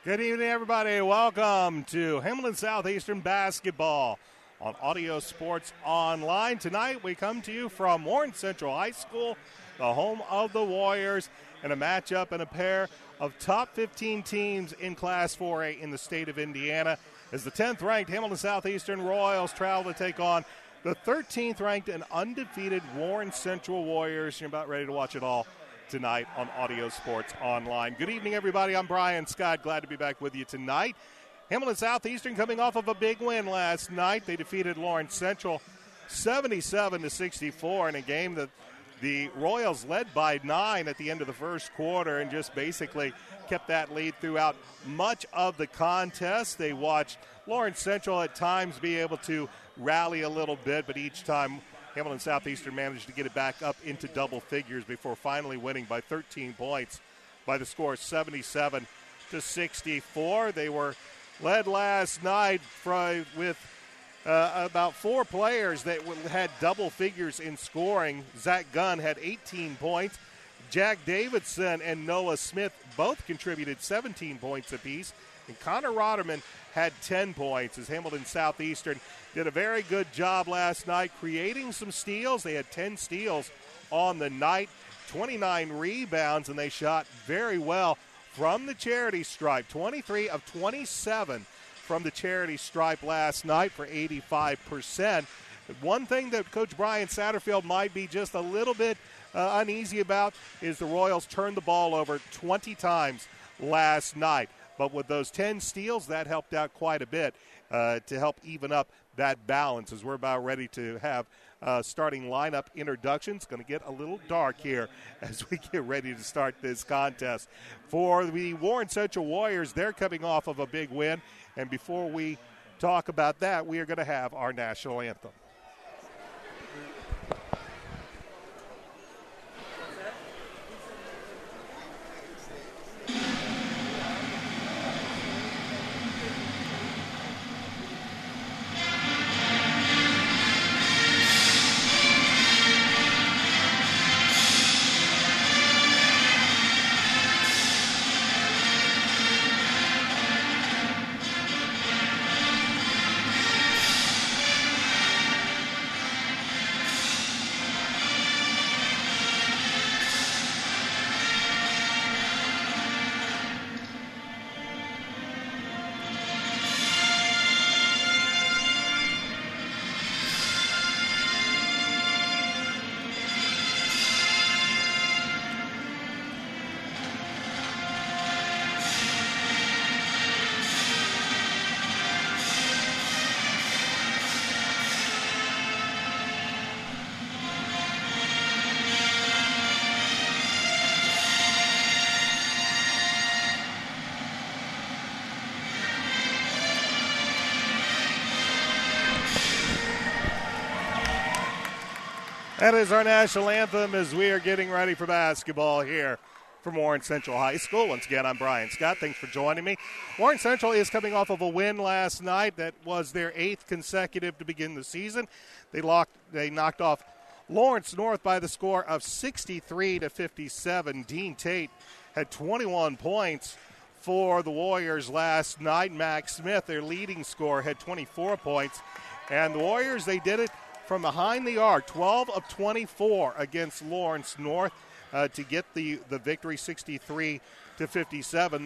Good evening, everybody. Welcome to Hamilton Southeastern basketball on Audio Sports Online. Tonight, we come to you from Warren Central High School, the home of the Warriors, and a matchup and a pair of top 15 teams in Class 4A in the state of Indiana, as the 10th-ranked Hamilton Southeastern Royals travel to take on the 13th-ranked and undefeated Warren Central Warriors. You're about ready to watch it all tonight on Audio Sports Online. Good evening, everybody. I'm Brian Scott. Glad to be back with you tonight. Hamilton Southeastern coming off of a big win last night. They defeated Lawrence Central 77-64 in a game that the Royals led by 9 at the end of the first quarter and just basically kept that lead throughout much of the contest. They watched Lawrence Central at times be able to rally a little bit, but each time Hamilton Southeastern managed to get it back up into double figures before finally winning by 13 points by the score 77-64. They were led last night with about 4 players that had double figures in scoring. Zach Gunn had 18 points. Jack Davidson and Noah Smith both contributed 17 points apiece. And Connor Rotterman had 10 points as Hamilton Southeastern did a very good job last night creating some steals. They had 10 steals on the night, 29 rebounds, and they shot very well from the charity stripe. 23 of 27 from the charity stripe last night for 85%. One thing that Coach Brian Satterfield might be just a little bit uneasy about is the Royals turned the ball over 20 times last night. But with those 10 steals, that helped out quite a bit to help even up that balance as we're about ready to have starting lineup introductions. Going to get a little dark here as we get ready to start this contest. For the Warren Central Warriors, they're coming off of a big win. And before we talk about that, we are going to have our national anthem. That is our national anthem as we are getting ready for basketball here from Warren Central High School. Once again, I'm Brian Scott. Thanks for joining me. Warren Central is coming off of a win last night that was their 8th consecutive to begin the season. They knocked off Lawrence North by the score of 63-57. Dean Tate had 21 points for the Warriors last night. Max Smith, their leading scorer, had 24 points. And the Warriors, they did it from behind the arc, 12 of 24 against Lawrence North to get the victory, 63-57.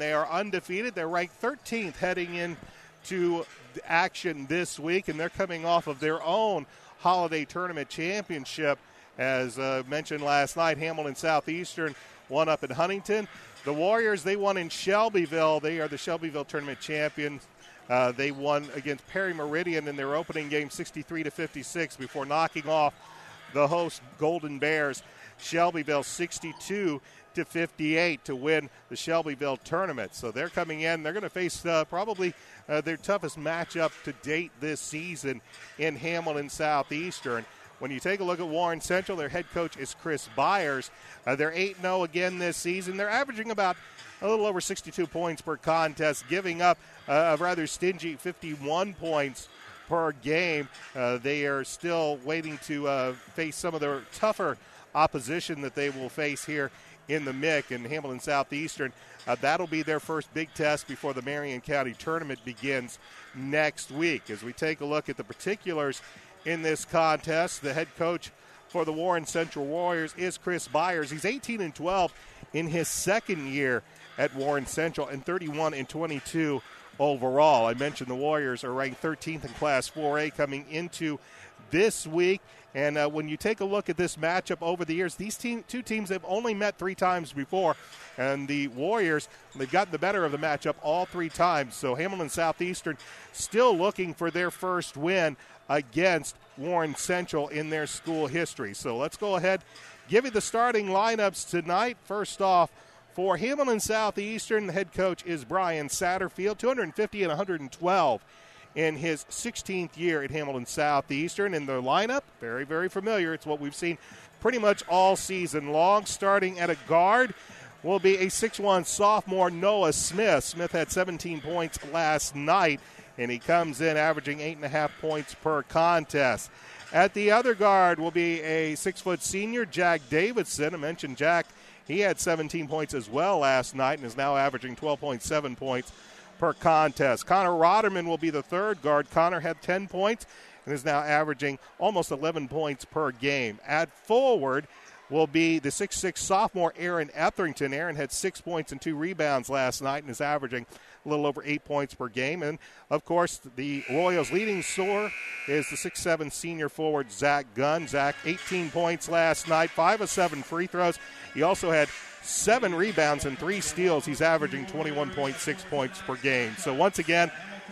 They are undefeated. They're ranked 13th heading into action this week, and they're coming off of their own holiday tournament championship. As mentioned last night, Hamilton Southeastern won up in Huntington. The Warriors, they won in Shelbyville. They are the Shelbyville tournament champions. They won against Perry Meridian in their opening game 63-56 before knocking off the host Golden Bears, Shelbyville 62-58 to win the Shelbyville tournament. So they're coming in. They're going to face probably their toughest matchup to date this season in Hamilton Southeastern. When you take a look at Warren Central, their head coach is Chris Byers. They're 8-0 again this season. They're averaging about a little over 62 points per contest, giving up a rather stingy 51 points per game. They are still waiting to face some of their tougher opposition that they will face here in the MIC, and Hamilton Southeastern, that'll be their first big test before the Marion County tournament begins next week. As we take a look at the particulars in this contest, the head coach for the Warren Central Warriors is Chris Byers. He's 18-12 in his second year at Warren Central and 31-22 overall. I mentioned the Warriors are ranked 13th in Class 4A coming into this week. And when you take a look at this matchup over the years, these two teams have only met 3 times before. And the Warriors, they've gotten the better of the matchup all 3 times. So Hamilton Southeastern still looking for their first win against Warren Central in their school history. So let's go ahead, give you the starting lineups tonight. First off, for Hamilton Southeastern, the head coach is Brian Satterfield, 250 and 112 in his 16th year at Hamilton Southeastern. In their lineup, very, very familiar. It's what we've seen pretty much all season long. Starting at a guard will be a 6'1 sophomore, Noah Smith. Smith had 17 points last night, and he comes in averaging 8.5 points per contest. At the other guard will be a 6' senior, Jack Davidson. I mentioned Jack, he had 17 points as well last night and is now averaging 12.7 points per contest. Connor Rotterman will be the third guard. Connor had 10 points and is now averaging almost 11 points per game. At forward will be the 6'6 sophomore Aaron Etherington. Aaron had 6 points and 2 rebounds last night and is averaging a little over 8 points per game. And, of course, the Royals' leading scorer is the 6'7 senior forward Zach Gunn. Zach, 18 points last night, 5 of 7 free throws. He also had 7 rebounds and 3 steals. He's averaging 21.6 points per game. So, once again,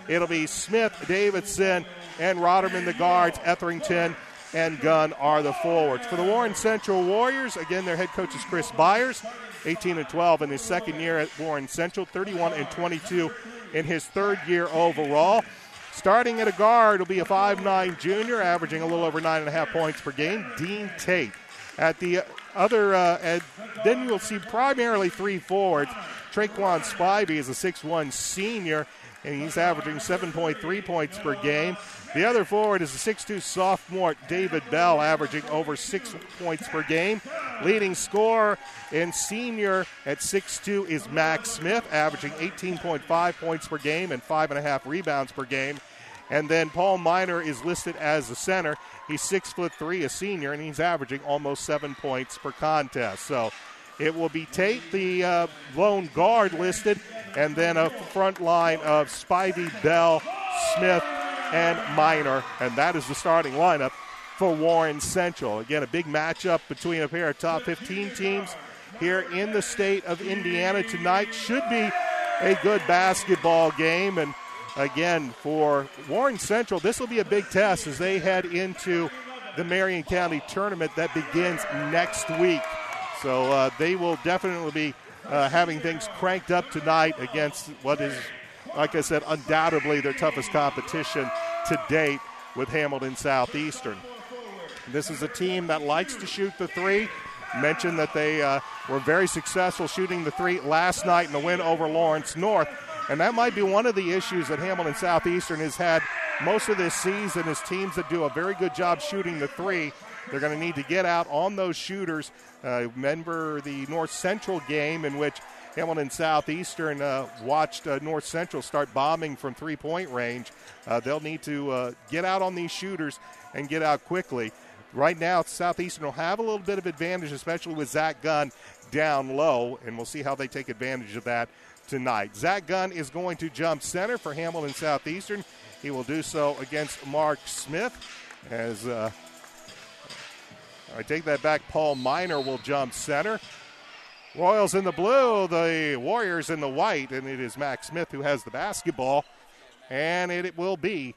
it'll be Smith, Davidson, and Rotterman the guards. Etherington and Gunn are the forwards. For the Warren Central Warriors, again, their head coach is Chris Byers, 18-12 in his second year at Warren Central, 31-22 in his third year overall. Starting at a guard will be a 5'9 junior, averaging a little over 9.5 points per game, Dean Tate. At the other, then you'll see primarily 3 forwards. Traquan Spivey is a 6'1 senior, and he's averaging 7.3 points per game. The other forward is a 6'2 sophomore, David Bell, averaging over 6 points per game. Leading scorer and senior at 6'2 is Max Smith, averaging 18.5 points per game and 5.5 rebounds per game. And then Paul Miner is listed as the center. He's 6'3", a senior, and he's averaging almost 7 points per contest. So it will be Tate, the lone guard, listed, and then a front line of Spivey, Bell, Smith, and Miner. And that is the starting lineup for Warren Central. Again, a big matchup between a pair of top 15 teams here in the state of Indiana tonight. Should be a good basketball game. And again, for Warren Central, this will be a big test as they head into the Marion County tournament that begins next week. So they will definitely be having things cranked up tonight against what is, like I said, undoubtedly their toughest competition to date with Hamilton Southeastern. This is a team that likes to shoot the 3. Mentioned that they were very successful shooting the 3 last night in the win over Lawrence North. And that might be one of the issues that Hamilton Southeastern has had most of this season, is teams that do a very good job shooting the 3. They're going to need to get out on those shooters. Remember the North Central game in which Hamilton Southeastern watched North Central start bombing from three-point range. They'll need to get out on these shooters and get out quickly. Right now, Southeastern will have a little bit of advantage, especially with Zach Gunn down low, and we'll see how they take advantage of that tonight. Zach Gunn is going to jump center for Hamilton Southeastern. He will do so against Mark Smith. As I take that back, Paul Miner will jump center. Royals in the blue, the Warriors in the white, and it is Max Smith who has the basketball. And it will be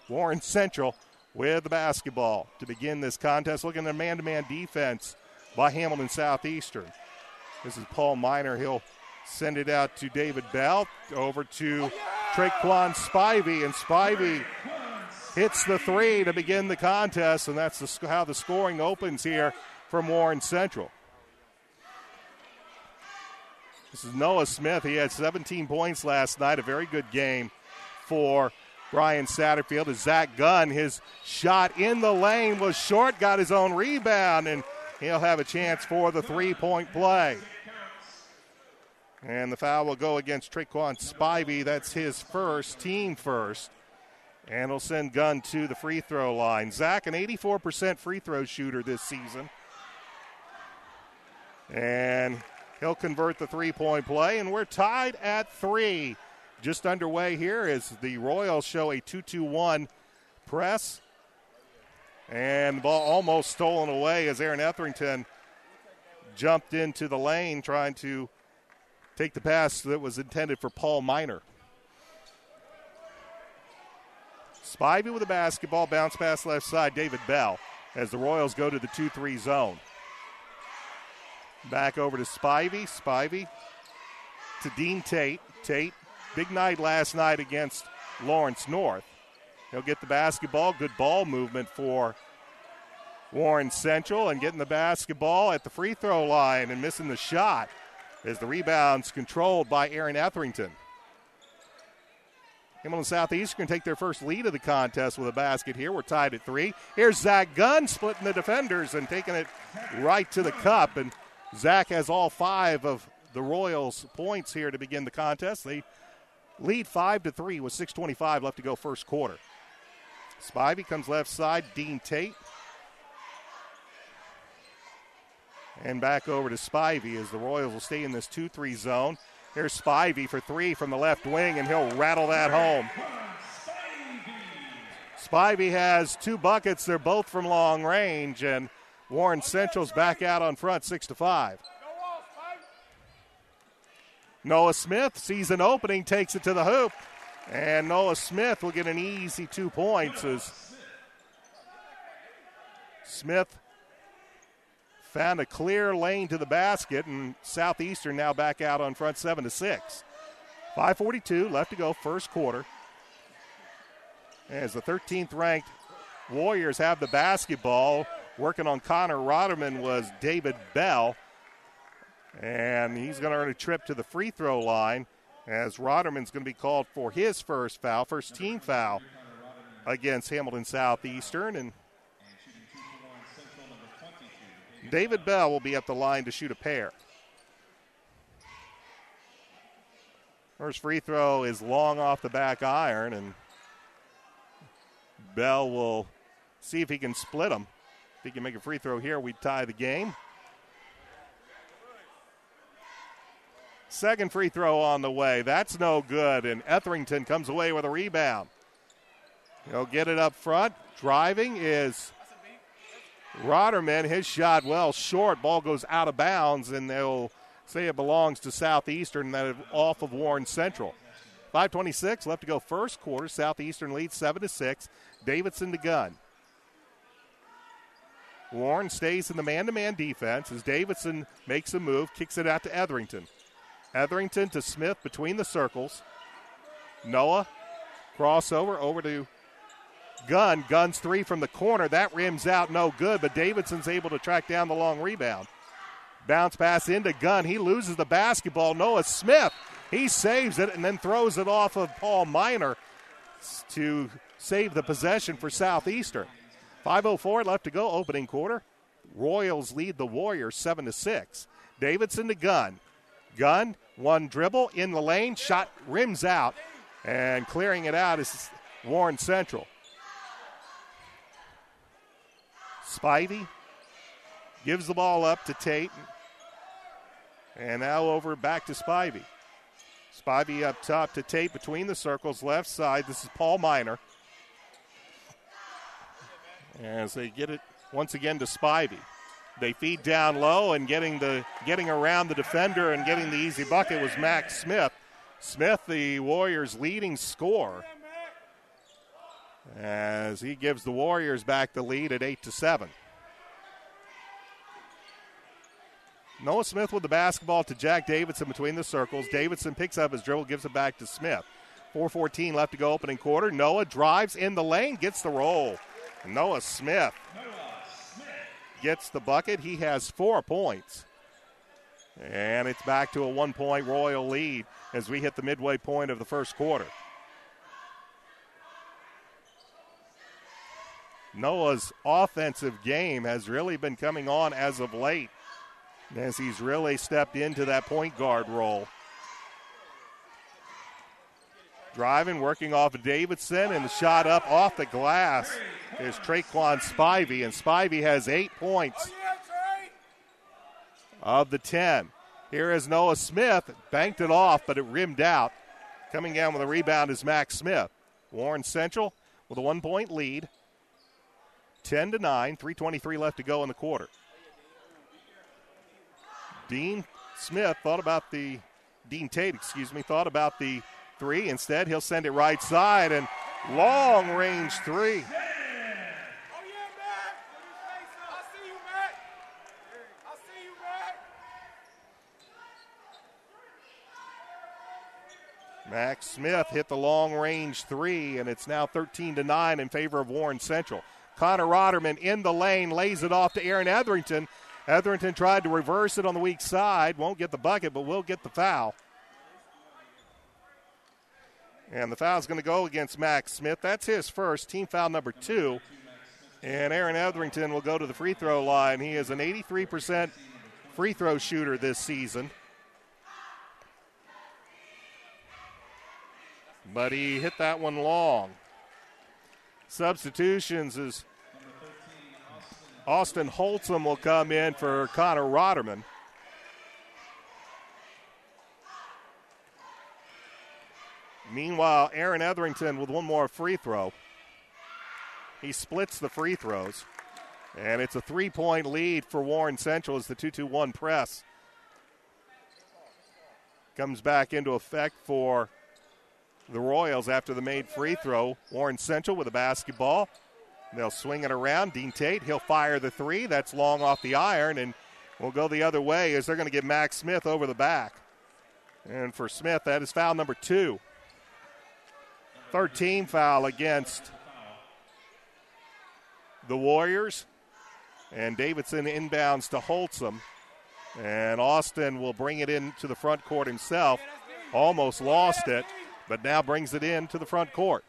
Warren Central with the basketball to begin this contest. Looking at a man-to-man defense by Hamilton Southeastern. This is Paul Miner. He'll send it out to David Bell, over to Traquan Spivey, and Spivey hits the 3 to begin the contest, and that's how the scoring opens here from Warren Central. This is Noah Smith. He had 17 points last night, a very good game for Brian Satterfield. As Zach Gunn, his shot in the lane was short, got his own rebound, and he'll have a chance for the three-point play. And the foul will go against Traquan Spivey. That's his first, team first. And he'll send Gunn to the free throw line. Zach, an 84% free throw shooter this season. And he'll convert the three-point play, and we're tied at 3. Just underway here as the Royals show a 2-2-1 press. And the ball almost stolen away as Aaron Etherington jumped into the lane trying to take the pass that was intended for Paul Miner. Spivey with the basketball, bounce pass left side, David Bell, as the Royals go to the 2-3 zone. Back over to Spivey. Spivey to Dean Tate. Tate, big night last night against Lawrence North. He'll get the basketball. Good ball movement for Warren Central, and getting the basketball at the free throw line and missing the shot as the rebound's controlled by Aaron Etherington. Hamilton Southeastern can take their first lead of the contest with a basket here. We're tied at 3. Here's Zach Gunn splitting the defenders and taking it right to the cup. And Zach has all 5 of the Royals' points here to begin the contest. They lead 5-3 with 6:25 left to go first quarter. Spivey comes left side, Dean Tate. And back over to Spivey as the Royals will stay in this 2-3 zone. Here's Spivey for 3 from the left wing, and he'll rattle that home. Spivey has 2 buckets. They're both from long range, and Warren Central's back out on front 6-5. Noah Smith sees an opening, takes it to the hoop, and Noah Smith will get an easy 2 points as Smith found a clear lane to the basket, and Southeastern now back out on front 7-6. 5:42 left to go first quarter. As the 13th ranked Warriors have the basketball, working on Connor Rotterman was David Bell. And he's going to earn a trip to the free throw line as Rotterman's going to be called for his first foul, first team foul against Hamilton Southeastern. And David Bell will be up the line to shoot a pair. First free throw is long off the back iron, and Bell will see if he can split them. If he can make a free throw here, we tie the game. Second free throw on the way. That's no good, and Etherington comes away with a rebound. He'll get it up front. Driving is Rotterman. His shot well short. Ball goes out of bounds, and they'll say it belongs to Southeastern, that off of Warren Central. 5:26 left to go first quarter. Southeastern leads 7-6. Davidson to Gunn. Warren stays in the man-to-man defense as Davidson makes a move, kicks it out to Etherington. Etherington to Smith between the circles. Noah, crossover over to Gunn. Gunn's 3 from the corner. That rims out, no good, but Davidson's able to track down the long rebound. Bounce pass into Gunn. He loses the basketball. Noah Smith, he saves it and then throws it off of Paul Miner to save the possession for Southeastern. 5:04 left to go, opening quarter. Royals lead the Warriors 7-6. Davidson to Gunn. Gunn, one dribble in the lane, shot rims out, and clearing it out is Warren Central. Spivey gives the ball up to Tate, and now over back to Spivey. Spivey up top to Tate between the circles, left side. This is Paul Miner. As they get it once again to Spivey. They feed down low, and getting around the defender and getting the easy bucket was Max Smith. Smith, the Warriors' leading scorer, as he gives the Warriors back the lead at 8-7. Noah Smith with the basketball to Jack Davidson between the circles. Davidson picks up his dribble, gives it back to Smith. 4:14 left to go, opening quarter. Noah drives in the lane, gets the roll. Noah Smith gets the bucket. He has 4 points. And it's back to a 1-point Royal lead as we hit the midway point of the first quarter. Noah's offensive game has really been coming on as of late, as he's really stepped into that point guard role. Driving, working off of Davidson, and the shot up off the glass is Traquan Spivey, and Spivey has 8 points of the 10. Here is Noah Smith, banked it off, but it rimmed out. Coming down with a rebound is Max Smith. Warren Central with a 1-point lead. 10-9, 3:23 left to go in the quarter. Dean Tate, thought about the three. Instead, he'll send it right side, and long-range three. Max Smith hit the long-range three, and it's now 13-9 in favor of Warren Central. Connor Rotterman in the lane, lays it off to Aaron Etherington. Etherington tried to reverse it on the weak side. Won't get the bucket, but will get the foul. And the foul's going to go against Max Smith. That's his first, team foul number 2. And Aaron Etherington will go to the free throw line. He is an 83% free throw shooter this season. But he hit that one long. Substitutions is Austin Holtzum will come in for Connor Rotterman. Meanwhile, Aaron Etherington with one more free throw. He splits the free throws. And it's a 3-point lead for Warren Central as the 2-2-1 press comes back into effect for the Royals after the made free throw. Warren Central with the basketball. They'll swing it around. Dean Tate, he'll fire the three. That's long off the iron, and we'll go the other way as they're going to get Max Smith over the back. And for Smith, that is foul number 2. 13 foul against the Warriors. And Davidson inbounds to Holtzum. And Austin will bring it into the front court himself. Almost lost it, but now brings it in to the front court.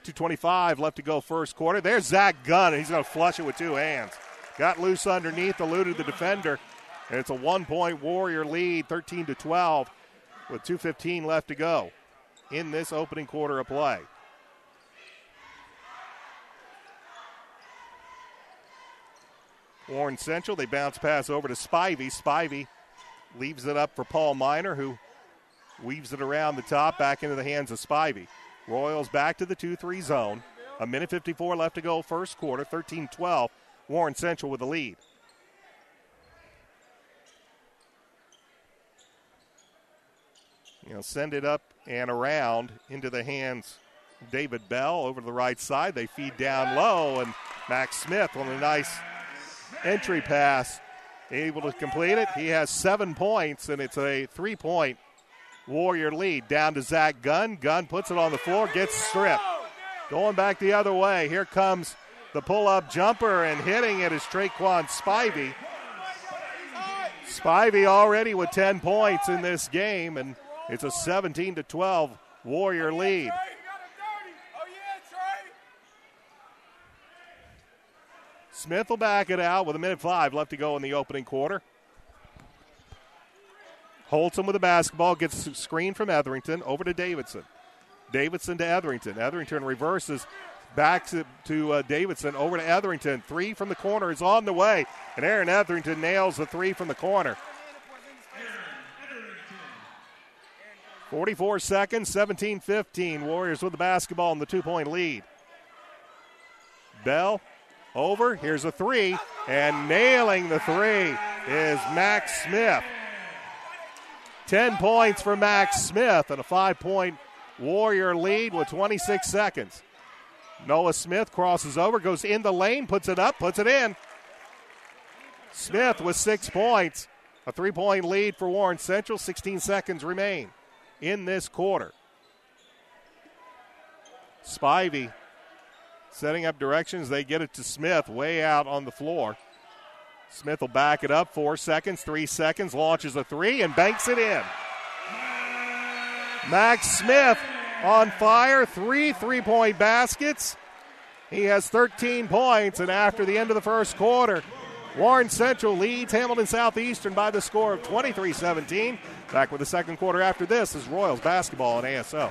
2:25 left to go first quarter. There's Zach Gunn, and he's going to flush it with two hands. Got loose underneath, eluded the defender, and it's a 1-point Warrior lead, 13-12, with 2:15 left to go in this opening quarter of play. Warren Central, they bounce pass over to Spivey. Spivey leaves it up for Paul Miner, who weaves it around the top, back into the hands of Spivey. Royals back to the 2-3 zone. 1:54 left to go first quarter, 13-12. Warren Central with the lead. Send it up and around into the hands of David Bell over to the right side. They feed down low, and Max Smith on a nice entry pass, able to complete it. He has 7 points, and it's a 3-point Warrior lead. Down to Zach Gunn. Gunn puts it on the floor, gets stripped. Going back the other way. Here comes the pull-up jumper, and hitting it is Traquan Spivey. Spivey already with 10 points in this game, and it's a 17-12 Warrior lead. Smith will back it out with 1:05 left to go in the opening quarter. Holtzum with the basketball, gets a screen from Etherington, over to Davidson. Davidson to Etherington. Etherington reverses back to Davidson, over to Etherington. Three from the corner is on the way, and Aaron Etherington nails the three from the corner. 44 seconds, 17-15. Warriors with the basketball in the 2-point lead. Bell over, here's a three, and nailing the three is Max Smith. 10 points for Max Smith and a 5-point Warrior lead with 26 seconds. Noah Smith crosses over, goes in the lane, puts it up, puts it in. Smith with 6 points. A 3-point lead for Warren Central. 16 seconds remain in this quarter. Spivey setting up directions. They get it to Smith way out on the floor. Smith will back it up. 4 seconds, 3 seconds, launches a three and banks it in. Max Smith on fire. 3 3-point baskets. He has 13 points, and after the end of the first quarter, Warren Central leads Hamilton Southeastern by the score of 23-17. Back with the second quarter after this is Royals basketball on ASO.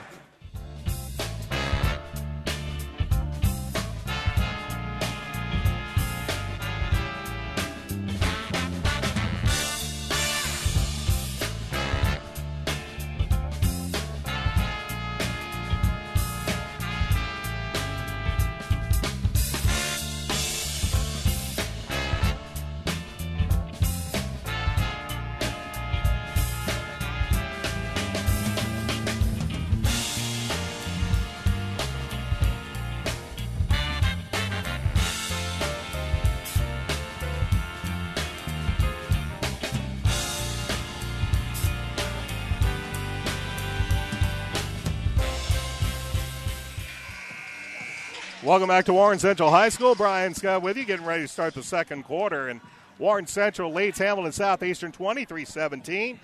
Welcome back to Warren Central High School. Brian Scott with you, getting ready to start the second quarter. And Warren Central leads Hamilton Southeastern 23-17.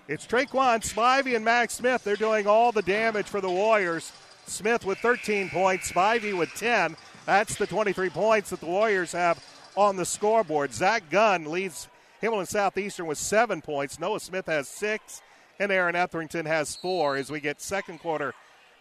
It's Traquan Spivey and Max Smith. They're doing all the damage for the Warriors. Smith with 13 points, Spivey with 10. That's the 23 points that the Warriors have on the scoreboard. Zach Gunn leads Hamilton Southeastern with 7 points. Noah Smith has 6, and Aaron Etherington has 4 as we get second quarter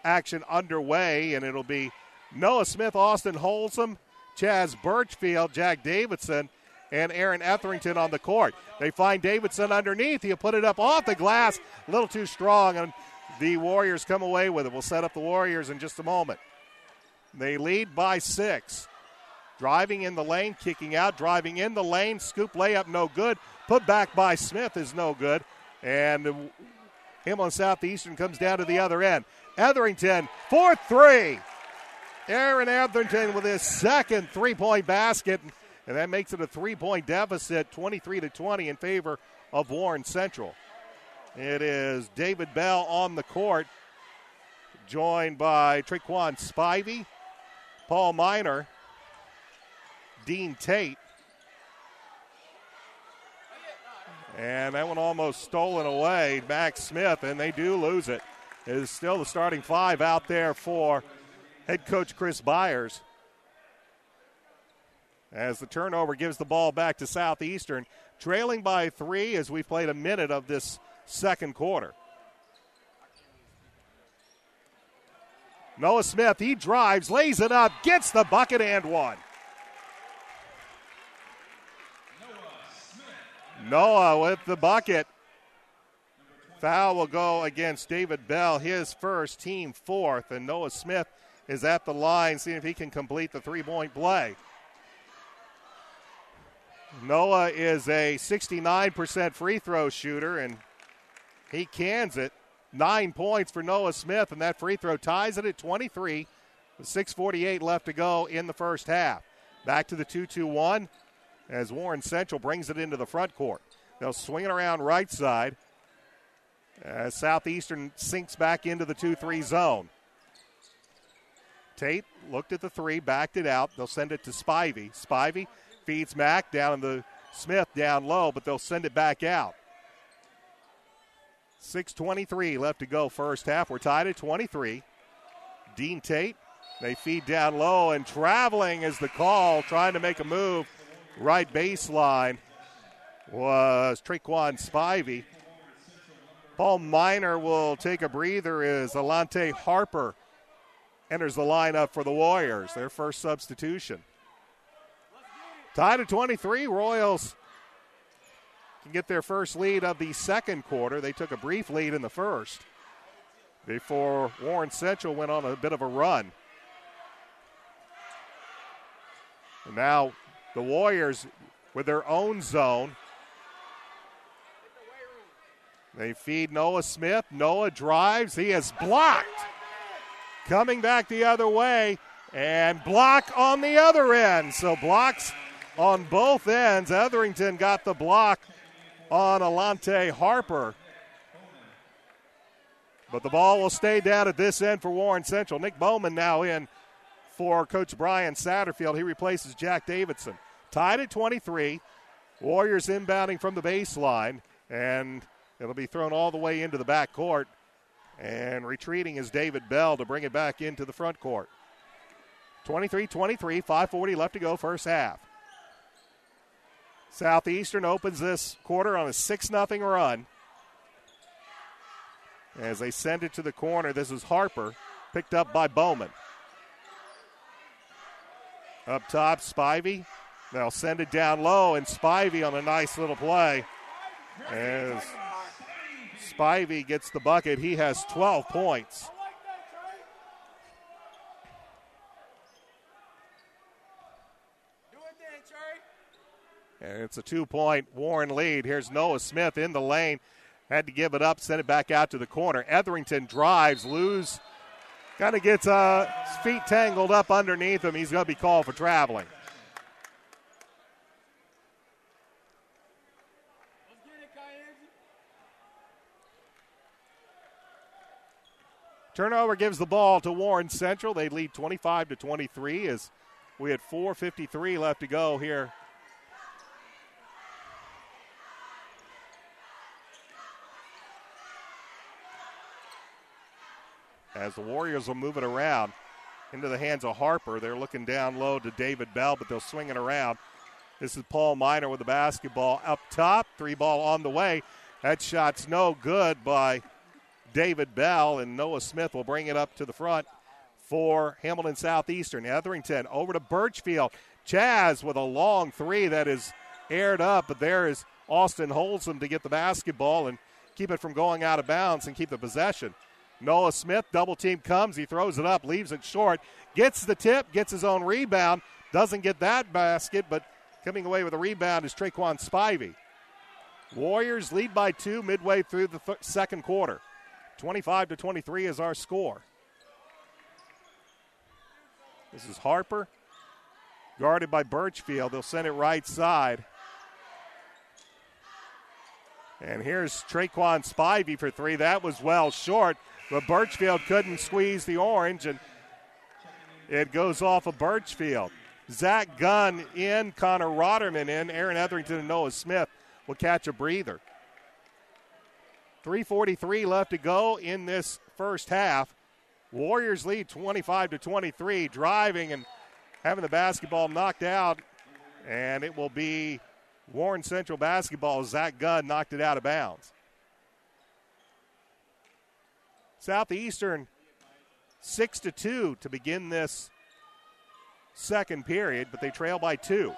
action underway, and it'll be Noah Smith, Austin Holsom, Chaz Birchfield, Jack Davidson, and Aaron Etherington on the court. They find Davidson underneath. He'll put it up off the glass, a little too strong, and the Warriors come away with it. We'll set up the Warriors in just a moment. They lead by 6. Driving in the lane, kicking out, driving in the lane, scoop layup, no good. Put back by Smith is no good. And Hamilton Southeastern comes down to the other end. Etherington, 4-3. Aaron Etherington with his second three-point basket, and that makes it a 3-point deficit, 23-20 in favor of Warren Central. It is David Bell on the court, joined by Traquan Spivey, Paul Miner, Dean Tate. And that one almost stolen away, Max Smith, and they do lose it. It is still the starting 5 out there for head coach Chris Byers. As the turnover gives the ball back to Southeastern, trailing by 3 as we've played a minute of this second quarter. Noah Smith, he drives, lays it up, gets the bucket and one. Noah with the bucket. Foul will go against David Bell, his first, team fourth, and Noah Smith is at the line, seeing if he can complete the three-point play. Noah is a 69% free throw shooter, and he cans it. 9 points for Noah Smith, and that free throw ties it at 23 with 6:48 left to go in the first half. Back to the 2-2-1 as Warren Central brings it into the front court. They'll swing it around right side as Southeastern sinks back into the 2-3 zone. Tate looked at the 3, backed it out. They'll send it to Spivey. Spivey feeds Mack down in the Smith down low, but they'll send it back out. 6:23 left to go first half. We're tied at 23. Dean Tate, they feed down low, and traveling is the call, trying to make a move. Right baseline was Traquan Spivey. Paul Miner will take a breather as Alante Harper enters the lineup for the Warriors, their first substitution. Tied at 23, Royals can get their first lead of the second quarter. They took a brief lead in the first before Warren Central went on a bit of a run. And now the Warriors with their own zone. They feed Noah Smith. Noah drives. He is blocked. Coming back the other way, and block on the other end. So blocks on both ends. Etherington got the block on Alante Harper. But the ball will stay down at this end for Warren Central. Nick Bowman now in for Coach Brian Satterfield. He replaces Jack Davidson. Tied at 23. Warriors inbounding from the baseline, and it'll be thrown all the way into the back court. And retreating is David Bell to bring it back into the front court. 23-23, 5:40 left to go first half. Southeastern opens this quarter on a 6-0 run. As they send it to the corner, this is Harper, picked up by Bowman. Up top, Spivey. They'll send it down low, and Spivey on a nice little play. As Spivey gets the bucket, he has 12 points. And it's a 2-point Warren lead. Here's Noah Smith in the lane. Had to give it up, send it back out to the corner. Etherington drives, kind of gets his feet tangled up underneath him. He's going to be called for traveling. Turnover gives the ball to Warren Central. They lead 25-23 as we had 4:53 left to go here. As the Warriors will move it around into the hands of Harper. They're looking down low to David Bell, but they'll swing it around. This is Paul Miner with the basketball up top. 3-ball on the way. That shot's no good by David Bell, and Noah Smith will bring it up to the front for Hamilton Southeastern. Etherington over to Birchfield. Chaz with a long three that is aired up, but there is Austin Holsom to get the basketball and keep it from going out of bounds and keep the possession. Noah Smith, double team comes, he throws it up, leaves it short, gets the tip, gets his own rebound, doesn't get that basket, but coming away with a rebound is Traquan Spivey. Warriors lead by 2 midway through the second quarter. 25-23 is our score. This is Harper, guarded by Birchfield. They'll send it right side. And here's Traquan Spivey for 3. That was well short, but Birchfield couldn't squeeze the orange, and it goes off of Birchfield. Zach Gunn in, Connor Rotterman in, Aaron Etherington and Noah Smith will catch a breather. 3:43 left to go in this first half. Warriors lead 25-23, driving and having the basketball knocked out, and it will be Warren Central basketball. Zach Gunn knocked it out of bounds. Southeastern 6-2 to begin this second period, but they trail by 2.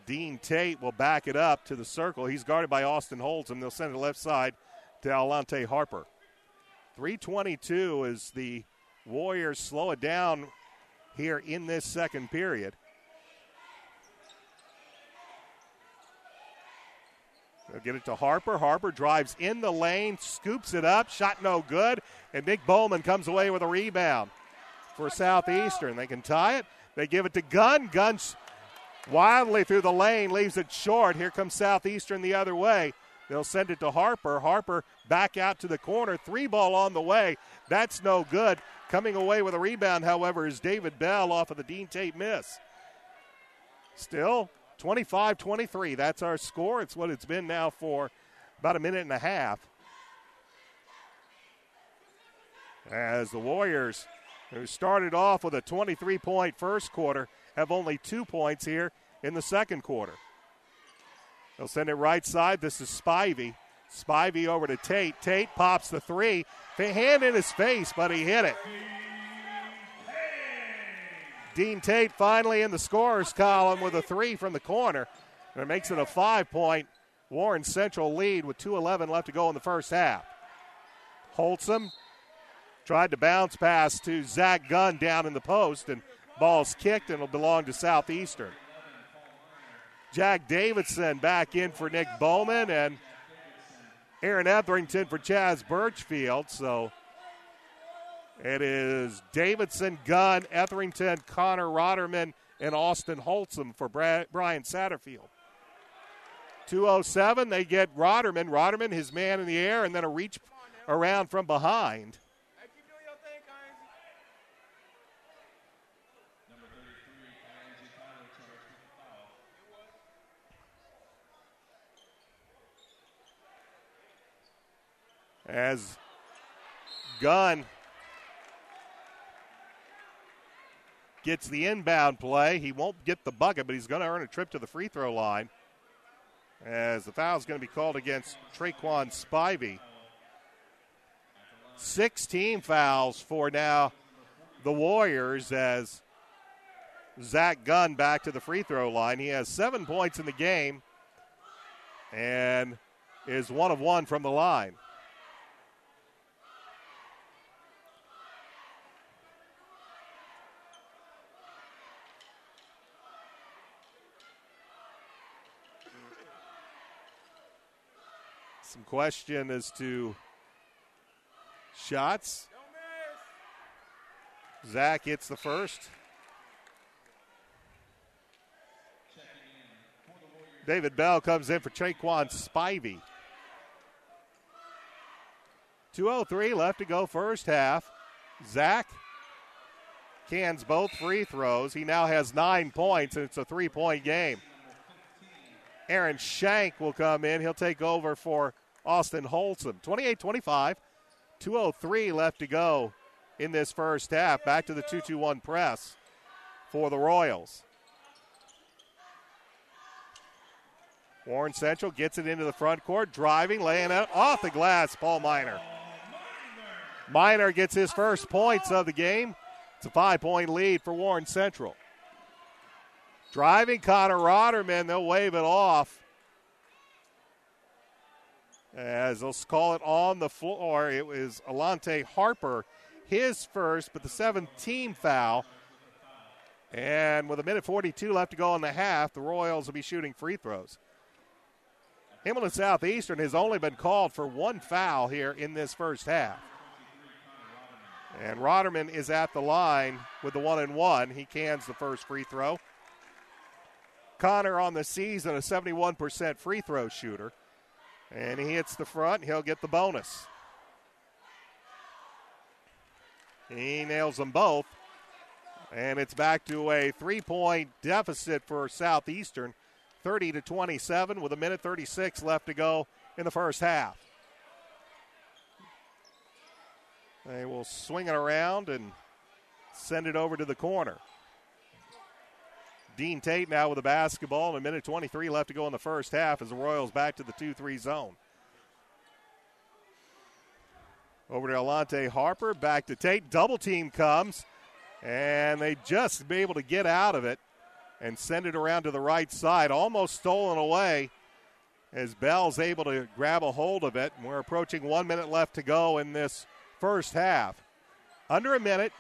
Dean Tate will back it up to the circle. He's guarded by Austin Holsom. They'll send it left side to Alante Harper. 3:22 as the Warriors slow it down here in this second period. They'll get it to Harper. Harper drives in the lane, scoops it up, shot no good, and Nick Bowman comes away with a rebound for Southeastern. They can tie it. They give it to Gunn. Gunn's wildly through the lane, leaves it short. Here comes Southeastern the other way. They'll send it to Harper. Harper back out to the corner. 3-ball on the way. That's no good. Coming away with a rebound, however, is David Bell off of the Dean Tate miss. Still 25-23. That's our score. It's what it's been now for about a minute and a half. As the Warriors, who started off with a 23-point first quarter, have only 2 points here in the second quarter. They'll send it right side. This is Spivey. Spivey over to Tate. Tate pops the 3. Hand in his face, but he hit it. Dean Tate finally in the scorer's column with a 3 from the corner. And it makes it a 5-point Warren Central lead with 2:11 left to go in the first half. Holsom tried to bounce pass to Zach Gunn down in the post, and ball's kicked and will belong to Southeastern. Jack Davidson back in for Nick Bowman and Aaron Etherington for Chaz Birchfield. So it is Davidson, Gunn, Etherington, Connor Rotterman, and Austin Holsom for Brian Satterfield. 2:07, they get Rotterman. Rotterman, his man in the air, and then a reach around from behind. As Gunn gets the inbound play. He won't get the bucket, but he's going to earn a trip to the free throw line, as the foul is going to be called against Traquan Spivey. 16 fouls for now the Warriors, as Zach Gunn back to the free throw line. He has 7 points in the game and is 1 of 1 from the line. Some question as to shots. Zach hits the first. David Bell comes in for Traquan Spivey. 2:03 left to go first half. Zach cans both free throws. He now has 9 points, and it's a 3-point game. Aaron Shank will come in. He'll take over for Austin Holsom. 28-25. 2:03 left to go in this first half. Back to the 2-2-1 press for the Royals. Warren Central gets it into the front court, driving, laying it off the glass, Paul Miner. Miner gets his first points of the game. It's a 5-point lead for Warren Central. Driving Connor Rotterman, they'll wave it off. As they'll call it on the floor, it was Alante Harper, his first, but the 7th-team foul. And with 1:42 left to go in the half, the Royals will be shooting free throws. Hamilton Southeastern has only been called for 1 foul here in this first half. And Rotterman is at the line with the 1-and-1. He cans the first free throw. Connor on the season, a 71% free throw shooter. And he hits the front. He'll get the bonus. He nails them both. And it's back to a 3-point deficit for Southeastern. 30-27 with 1:36 left to go in the first half. They will swing it around and send it over to the corner. Dean Tate now with the basketball, and 1:23 left to go in the first half as the Royals back to the 2-3 zone. Over to Alante Harper, back to Tate. Double team comes, and they just be able to get out of it and send it around to the right side. Almost stolen away as Bell's able to grab a hold of it. And we're approaching 1 minute left to go in this first half. Under a minute,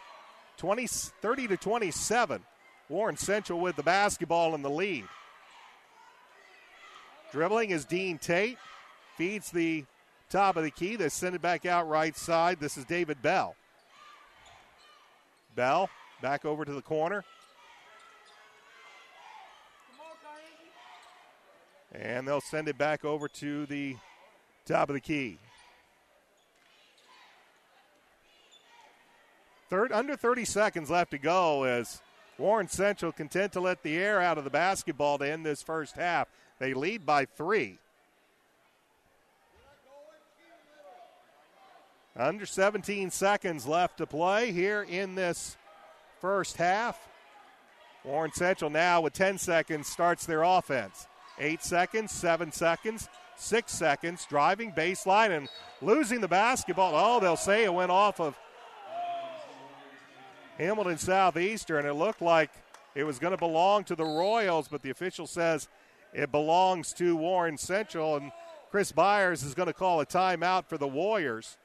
30-27. Warren Central with the basketball in the lead. Dribbling is Dean Tate. Feeds the top of the key. They send it back out right side. This is David Bell. Bell back over to the corner. And they'll send it back over to the top of the key. Under 30 seconds left to go as Warren Central content to let the air out of the basketball to end this first half. They lead by 3. Under 17 seconds left to play here in this first half. Warren Central now with 10 seconds starts their offense. 8 seconds, 7 seconds, 6 seconds, driving baseline and losing the basketball. Oh, they'll say it went off of Hamilton Southeastern. It looked like it was going to belong to the Royals, but the official says it belongs to Warren Central, and Chris Byers is going to call a timeout for the Warriors.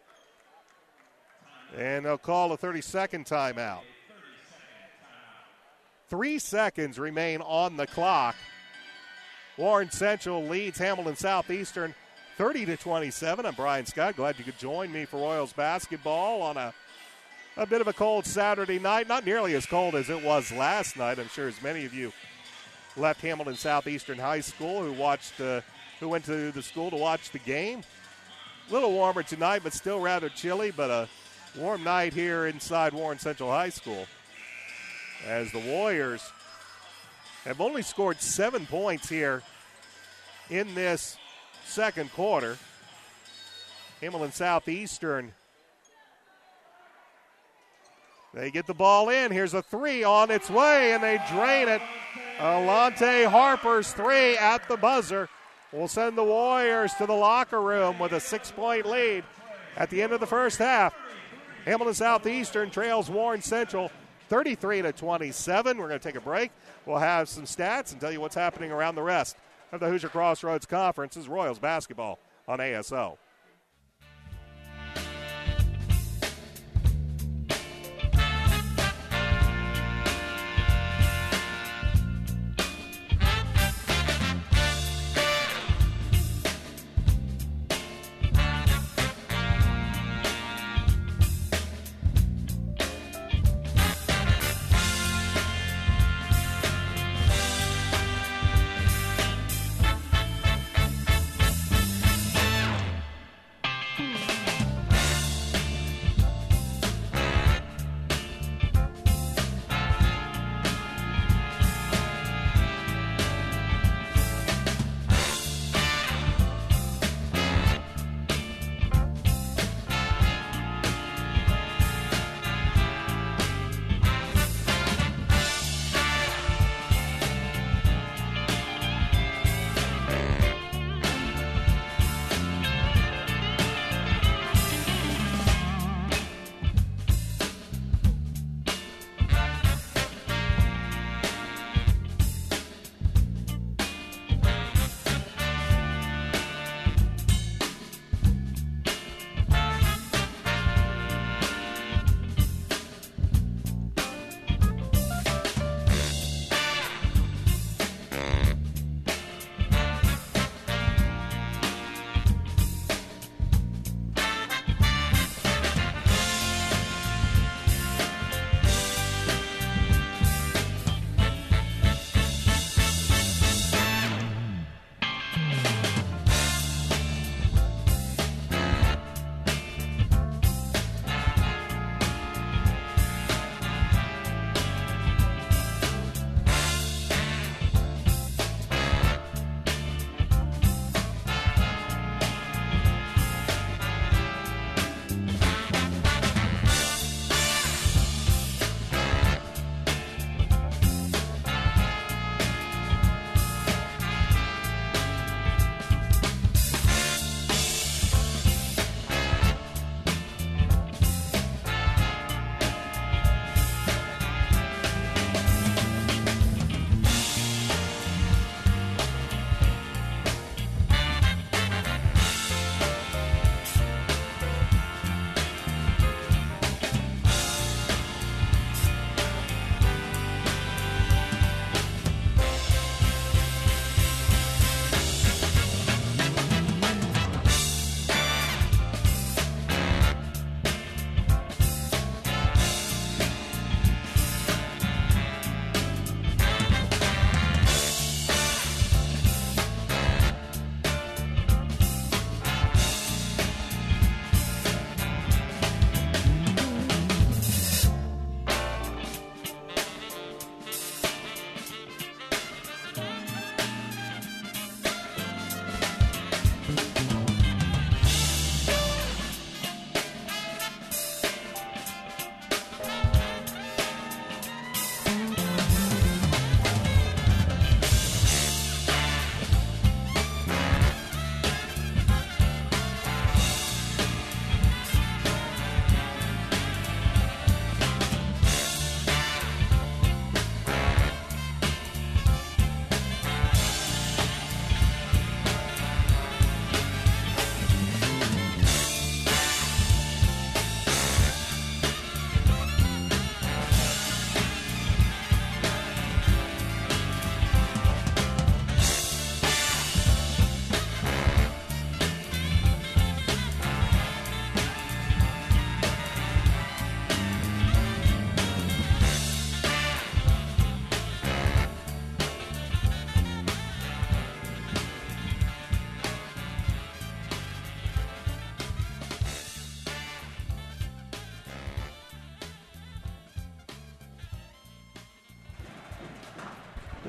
And they'll call a 30-second timeout. 3 seconds remain on the clock. Warren Central leads Hamilton Southeastern 30-27. I'm Brian Scott. Glad you could join me for Royals basketball on a bit of a cold Saturday night. Not nearly as cold as it was last night. I'm sure as many of you left Hamilton Southeastern High School who went to the school to watch the game. A little warmer tonight, but still rather chilly, but a warm night here inside Warren Central High School. As the Warriors have only scored 7 points here in this second quarter. Hamilton Southeastern They get the ball in. Here's a three on its way, and they drain it. Alante Harper's three at the buzzer will send the Warriors to the locker room with a 6-point lead at the end of the first half. Hamilton Southeastern trails Warren Central 33-27. We're going to take a break. We'll have some stats and tell you what's happening around the rest of the Hoosier Crossroads Conference as Royals basketball on ASO.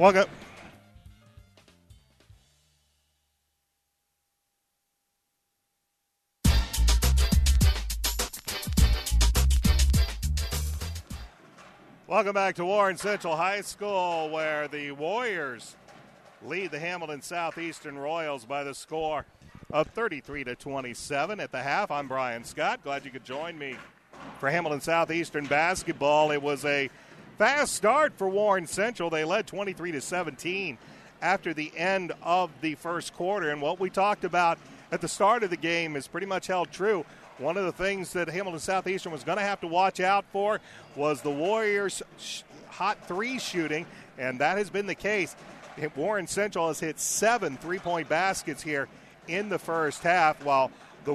Walk up. Welcome back to Warren Central High School, where the Warriors lead the Hamilton Southeastern Royals by the score of 33-27 at the half. I'm Brian Scott. Glad you could join me for Hamilton Southeastern basketball. It was a fast start for Warren Central. They led 23-17 after the end of the first quarter. And what we talked about at the start of the game is pretty much held true. One of the things that Hamilton Southeastern was going to have to watch out for was the Warriors' hot three shooting, and that has been the case. Warren Central has hit 7 3-point baskets here in the first half, while the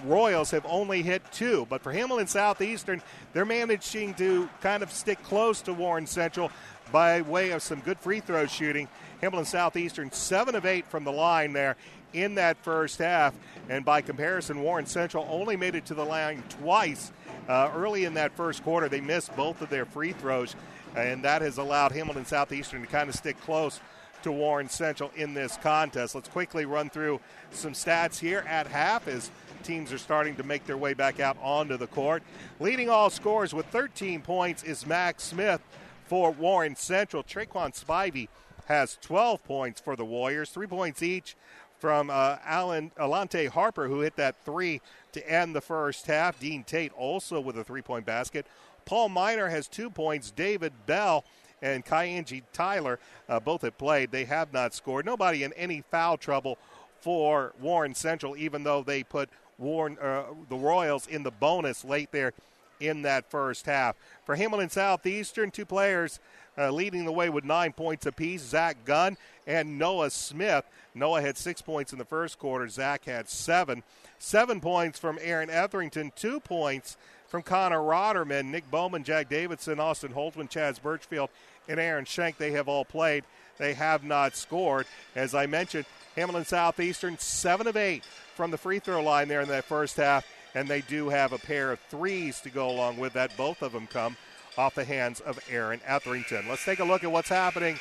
Royals have only hit 2. But for Hamilton Southeastern, they're managing to kind of stick close to Warren Central by way of some good free throw shooting. Hamilton Southeastern 7 of 8 from the line there in that first half, and by comparison, Warren Central only made it to the line twice early in that first quarter. They missed both of their free throws, and that has allowed Hamilton Southeastern to kind of stick close to Warren Central in this contest. Let's quickly run through some stats here at half as teams are starting to make their way back out onto the court. Leading all scorers with 13 points is Max Smith for Warren Central. Traquan Spivey has 12 points for the Warriors, 3 points each from Alante Harper, who hit that three to end the first half. Dean Tate also with a 3-point basket. Paul Miner has 2 points. David Bell and Kyanji Tyler both have played. They have not scored. Nobody in any foul trouble for Warren Central, even though they put the Royals in the bonus late there in that first half. For Hamilton Southeastern, 2 players leading the way with 9 points apiece, Zach Gunn and Noah Smith. Noah had 6 points in the first quarter. Zach had 7. 7 points from Aaron Etherington, 2 points from Connor Rotterman. Nick Bowman, Jack Davidson, Austin Holtzman, Chaz Birchfield, and Aaron Schenk, they have all played. They have not scored. As I mentioned, Hamilton Southeastern 7 of 8 from the free throw line there in that first half, and they do have a pair of threes to go along with that. Both of them come off the hands of Aaron Etherington. Let's take a look at what's happening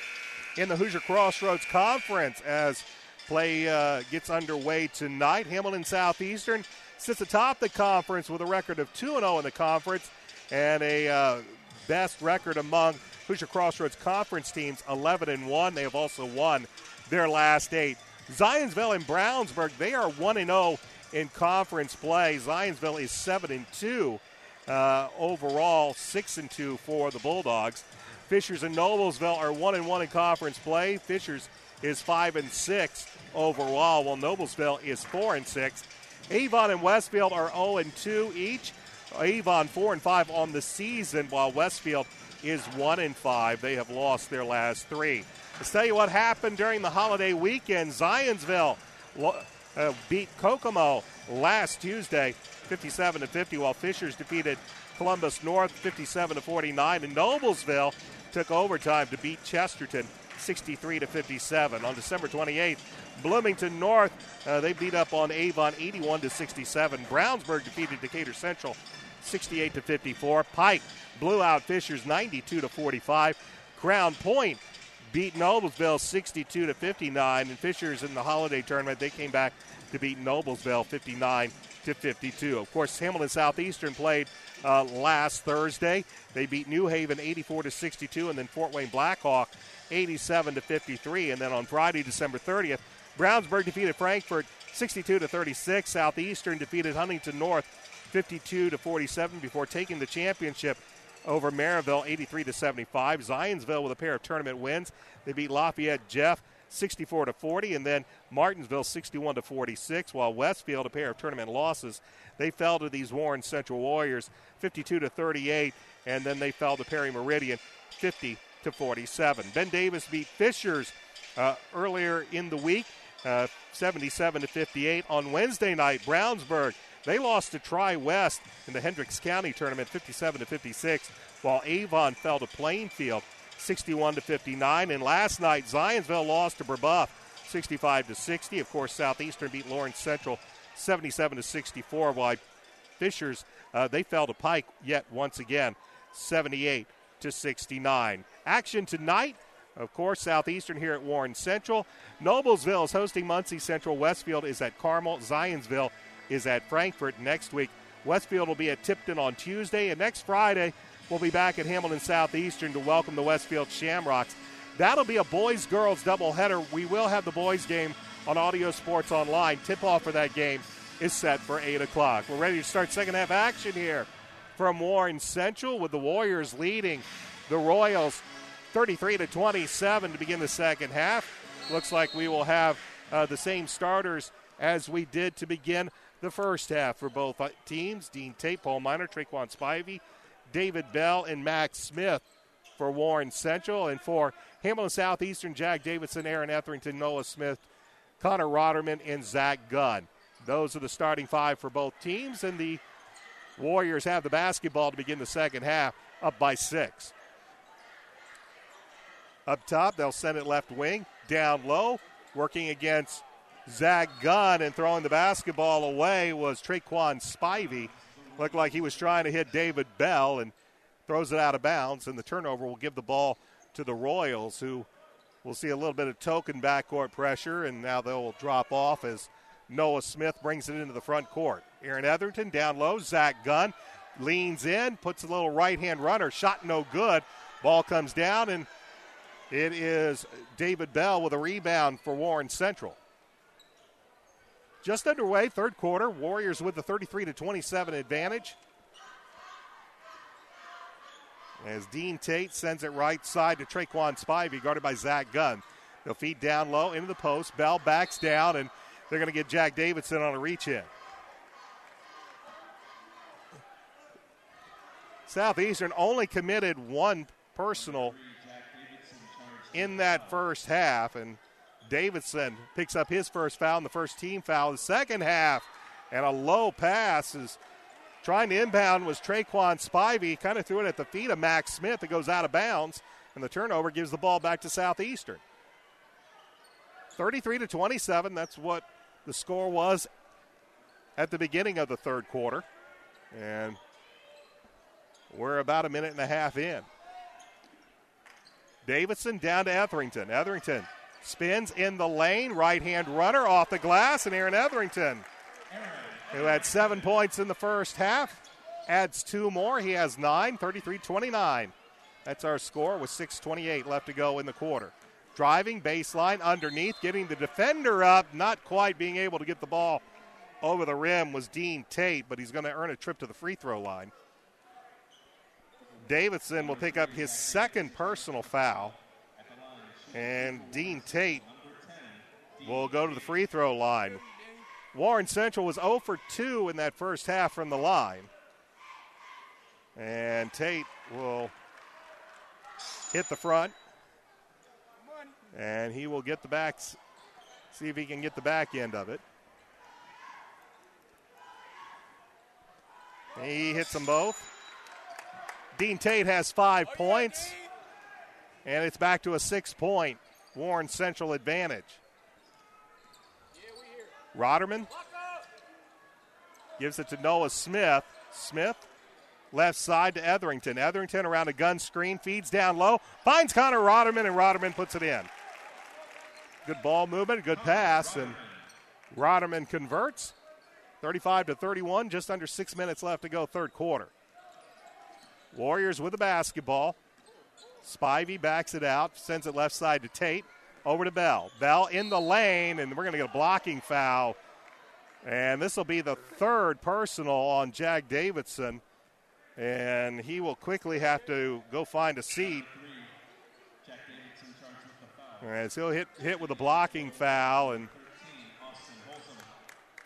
in the Hoosier Crossroads Conference as play gets underway tonight. Hamilton Southeastern sits atop the conference with a record of 2-0 in the conference and a best record among Hoosier Crossroads Conference teams, 11-1. They have also won their last 8. Zionsville and Brownsburg, they are 1-0 in conference play. Zionsville is 7-2 overall, 6-2 for the Bulldogs. Fishers and Noblesville are 1-1 in conference play. Fishers is 5-6 overall, while Noblesville is 4-6. Avon and Westfield are 0-2 each. Avon 4-5 on the season, while Westfield is 1-5. They have lost their last 3. Let's tell you what happened during the holiday weekend. Zionsville beat Kokomo last Tuesday, 57-50, while Fishers defeated Columbus North 57-49, and Noblesville took overtime to beat Chesterton 63-57. On December 28th, Bloomington North, they beat up on Avon 81-67. Brownsburg defeated Decatur Central 68-54. Pike blew out Fishers 92-45. Crown Point beat Noblesville 62-59. And Fishers in the holiday tournament, they came back to beat Noblesville 59-52. Of course, Hamilton Southeastern played last Thursday. They beat New Haven 84-62, and then Fort Wayne Blackhawk 87-53. And then on Friday, December 30th, Brownsburg defeated Frankfort 62-36. Southeastern defeated Huntington North 52-47 before taking the championship over Maryville 83-75. Zionsville with a pair of tournament wins. They beat Lafayette Jeff 64-40, and then Martinsville 61-46, while Westfield, a pair of tournament losses, they fell to these Warren Central Warriors 52-38, and then they fell to Perry Meridian 50-47. Ben Davis beat Fishers earlier in the week 77-58. On Wednesday night, Brownsburg, they lost to Tri-West in the Hendricks County tournament 57-56, while Avon fell to Plainfield 61-59. And last night, Zionsville lost to Brebeuf 65-60. Of course, Southeastern beat Lawrence Central 77-64, while Fishers, they fell to Pike yet once again 78-69. Action tonight, of course, Southeastern here at Warren Central. Noblesville is hosting Muncie Central. Westfield is at Carmel. Zionsville is at Frankfort next week. Westfield will be at Tipton on Tuesday, and next Friday, will be back at Hamilton Southeastern to welcome the Westfield Shamrocks. That'll be a boys-girls doubleheader. We will have the boys game on Audio Sports Online. Tip-off for that game is set for 8 o'clock. We're ready to start second half action here from Warren Central with the Warriors leading the Royals 33-27 to begin the second half. Looks like we will have the same starters as we did to begin the first half for both teams. Dean Tate, Paul Miner, Traquan Spivey, David Bell, and Max Smith for Warren Central. And for Hamilton Southeastern, Jack Davidson, Aaron Etherington, Noah Smith, Connor Rotterman, and Zach Gunn. Those are the starting five for both teams, and the Warriors have the basketball to begin the second half, up by 6. Up top, they'll send it left wing, down low, working against Zach Gunn, and throwing the basketball away was Traquan Spivey. Looked like he was trying to hit David Bell and throws it out of bounds, and the turnover will give the ball to the Royals, who will see a little bit of token backcourt pressure, and now they'll drop off as Noah Smith brings it into the front court. Aaron Etherington down low, Zach Gunn leans in, puts a little right-hand runner, shot no good. Ball comes down, and it is David Bell with a rebound for Warren Central. Just underway, third quarter. Warriors with the 33-27 advantage. As Dean Tate sends it right side to Traquan Spivey, guarded by Zach Gunn. They'll feed down low into the post. Bell backs down, and they're going to get Jack Davidson on a reach-in. Southeastern only committed one personal in that first half, and Davidson picks up his first foul and the first team foul. The second half, and a low pass is trying to inbound was Traquan Spivey. Kind of threw it at the feet of Max Smith. It goes out of bounds, and the turnover gives the ball back to Southeastern. 33-27, that's what the score was at the beginning of the third quarter. And we're about a minute and a half in. Davidson down to Etherington. Etherington spins in the lane, right-hand runner off the glass, and Aaron Etherington, who had 7 points in the first half, adds 2 more. He has 9, 33-29. That's our score with 6:28 left to go in the quarter. Driving, baseline, underneath, getting the defender up, not quite being able to get the ball over the rim was Dean Tate, but he's going to earn a trip to the free throw line. Davidson will pick up his second personal foul, and Dean Tate will go to the free throw line. Warren Central was 0 for 2 in that first half from the line. And Tate will hit the front, and he will get the back, see if he can get the back end of it. He hits them both. Dean Tate has 5 points, and it's back to a 6-point Warren Central advantage. Rotterman gives it to Noah Smith. Smith, left side to Etherington. Etherington around a gun screen, feeds down low, finds Connor Rotterman, and Rotterman puts it in. Good ball movement, good pass, and Rotterman converts. 35-31, just under 6 minutes left to go, third quarter. Warriors with the basketball. Spivey backs it out, sends it left side to Tate. Over to Bell. Bell in the lane, and we're going to get a blocking foul. And this will be the third personal on Jack Davidson. And he will quickly have to go find a seat. As he'll hit with a blocking foul, and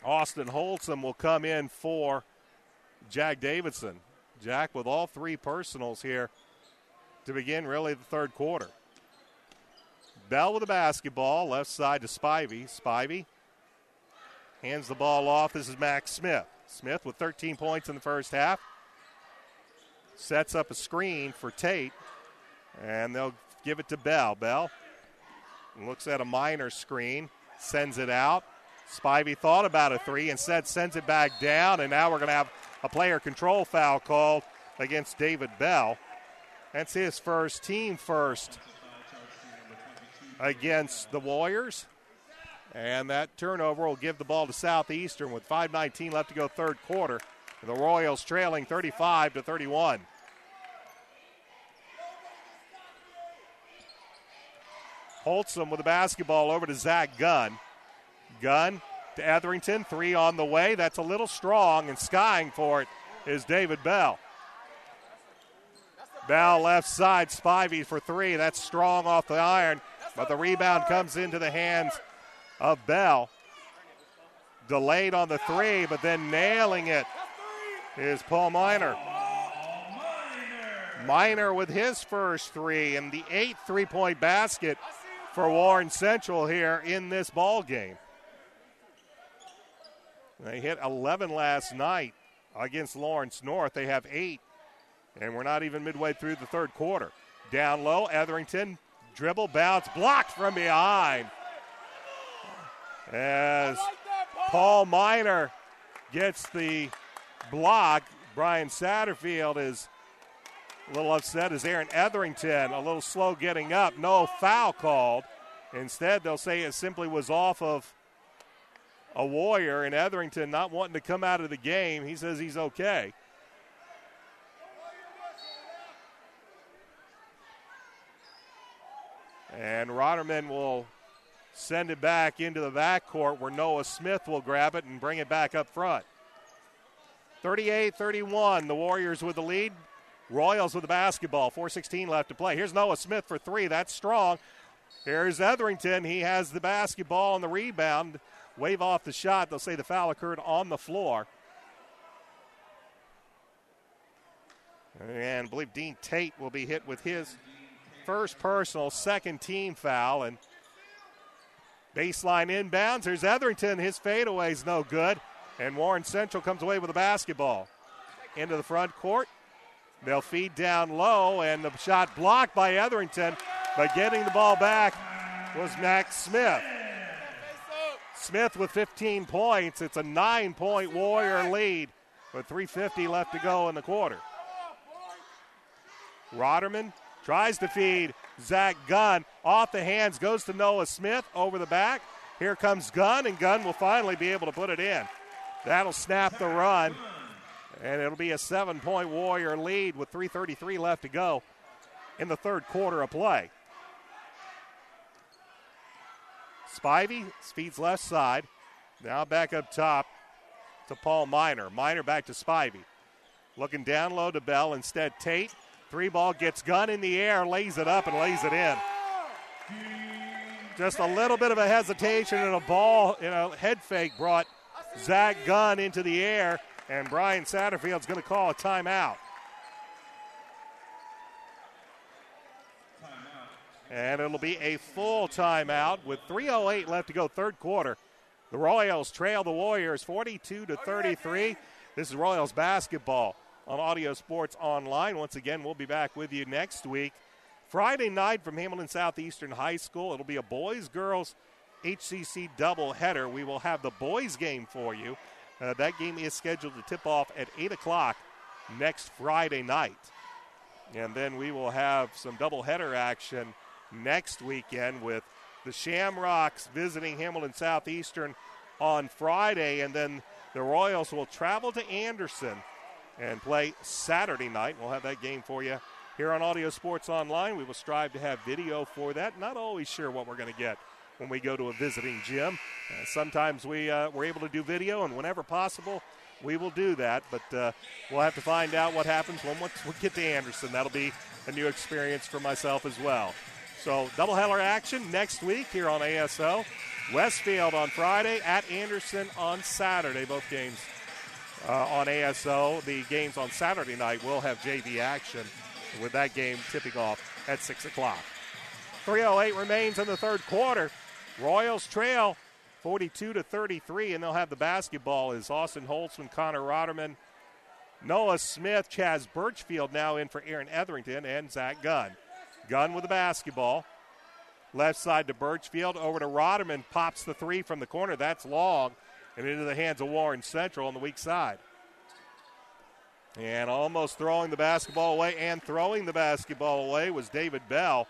Austin Holsom will come in for Jack Davidson. Jack with all 3 personals here to begin really the third quarter. Bell with the basketball, left side to Spivey. Spivey hands the ball off. This is Max Smith. Smith with 13 points in the first half. Sets up a screen for Tate, and they'll give it to Bell. Bell looks at a minor screen, sends it out. Spivey thought about a 3, instead sends it back down, and now we're going to have a player control foul called against David Bell. That's his first, team first against the Warriors. And that turnover will give the ball to Southeastern with 5:19 left to go third quarter. The Royals trailing 35-31. Holtzman with the basketball over to Zach Gunn. Gunn to Etherington, 3 on the way. That's a little strong, and skying for it is David Bell. Bell left side, Spivey for 3. That's strong off the iron, but the rebound comes into the hands of Bell. Delayed on the 3, but then nailing it is Paul Miner. Miner with his first 3 and the 8th three-point basket for Warren Central here in this ball game. They hit 11 last night against Lawrence North. They have 8, and we're not even midway through the third quarter. Down low, Etherington, dribble, bounce, blocked from behind. As Paul Miner gets the block, Brian Satterfield is a little upset as Aaron Etherington, a little slow getting up. No foul called. Instead, they'll say it simply was off of a Warrior, and Etherington not wanting to come out of the game. He says he's okay. And Rotterman will send it back into the backcourt where Noah Smith will grab it and bring it back up front. 38-31, the Warriors with the lead. Royals with the basketball, 4:16 left to play. Here's Noah Smith for 3. That's strong. Here's Etherington. He has the basketball and the rebound. Wave off the shot. They'll say the foul occurred on the floor. And I believe Dean Tate will be hit with his first personal, second team foul. And baseline inbounds. There's Etherington. His fadeaway is no good. And Warren Central comes away with the basketball. Into the front court. They'll feed down low, and the shot blocked by Etherington, but getting the ball back was Max Smith. Smith with 15 points. It's a 9-point Warrior lead with 3:50 left to go in the quarter. Rotterman tries to feed Zach Gunn. Off the hands, goes to Noah Smith over the back. Here comes Gunn, and Gunn will finally be able to put it in. That'll snap the run. And it'll be a 7-point Warrior lead with 3:33 left to go in the third quarter of play. Spivey feeds left side. Now back up top to Paul Miner. Miner back to Spivey. Looking down low to Bell. Instead, Tate. 3-ball gets Gunn in the air, lays it up and lays it in. Just a little bit of a hesitation and a head fake brought Zach Gunn into the air. And Brian Satterfield's going to call a timeout. And it'll be a full timeout with 3:08 left to go, third quarter. The Royals trail the Warriors 42-33. This is Royals basketball on Audio Sports Online. Once again, we'll be back with you next week. Friday night from Hamilton Southeastern High School. It'll be a boys-girls HCC doubleheader. We will have the boys game for you. That game is scheduled to tip off at 8 o'clock next Friday night. And then we will have some doubleheader action next weekend with the Shamrocks visiting Hamilton Southeastern on Friday. And then the Royals will travel to Anderson and play Saturday night. We'll have that game for you here on Audio Sports Online. We will strive to have video for that. Not always sure what we're going to get when we go to a visiting gym. Sometimes we're able to do video, and whenever possible, we will do that. But we'll have to find out what happens when we get to Anderson. That'll be a new experience for myself as well. So doubleheader action next week here on ASO. Westfield on Friday, at Anderson on Saturday. Both games on ASO. The games on Saturday night will have JV action, with that game tipping off at 6 o'clock. 3:08 remains in the third quarter. Royals trail 42-33, and they'll have the basketball as Austin Holtzman, Connor Rotterman, Noah Smith, Chaz Birchfield now in for Aaron Etherington, and Zach Gunn. Gunn with the basketball. Left side to Birchfield, over to Rotterman, pops the 3 from the corner. That's long, and into the hands of Warren Central on the weak side. And almost throwing the basketball away, and throwing the basketball away was David Bell.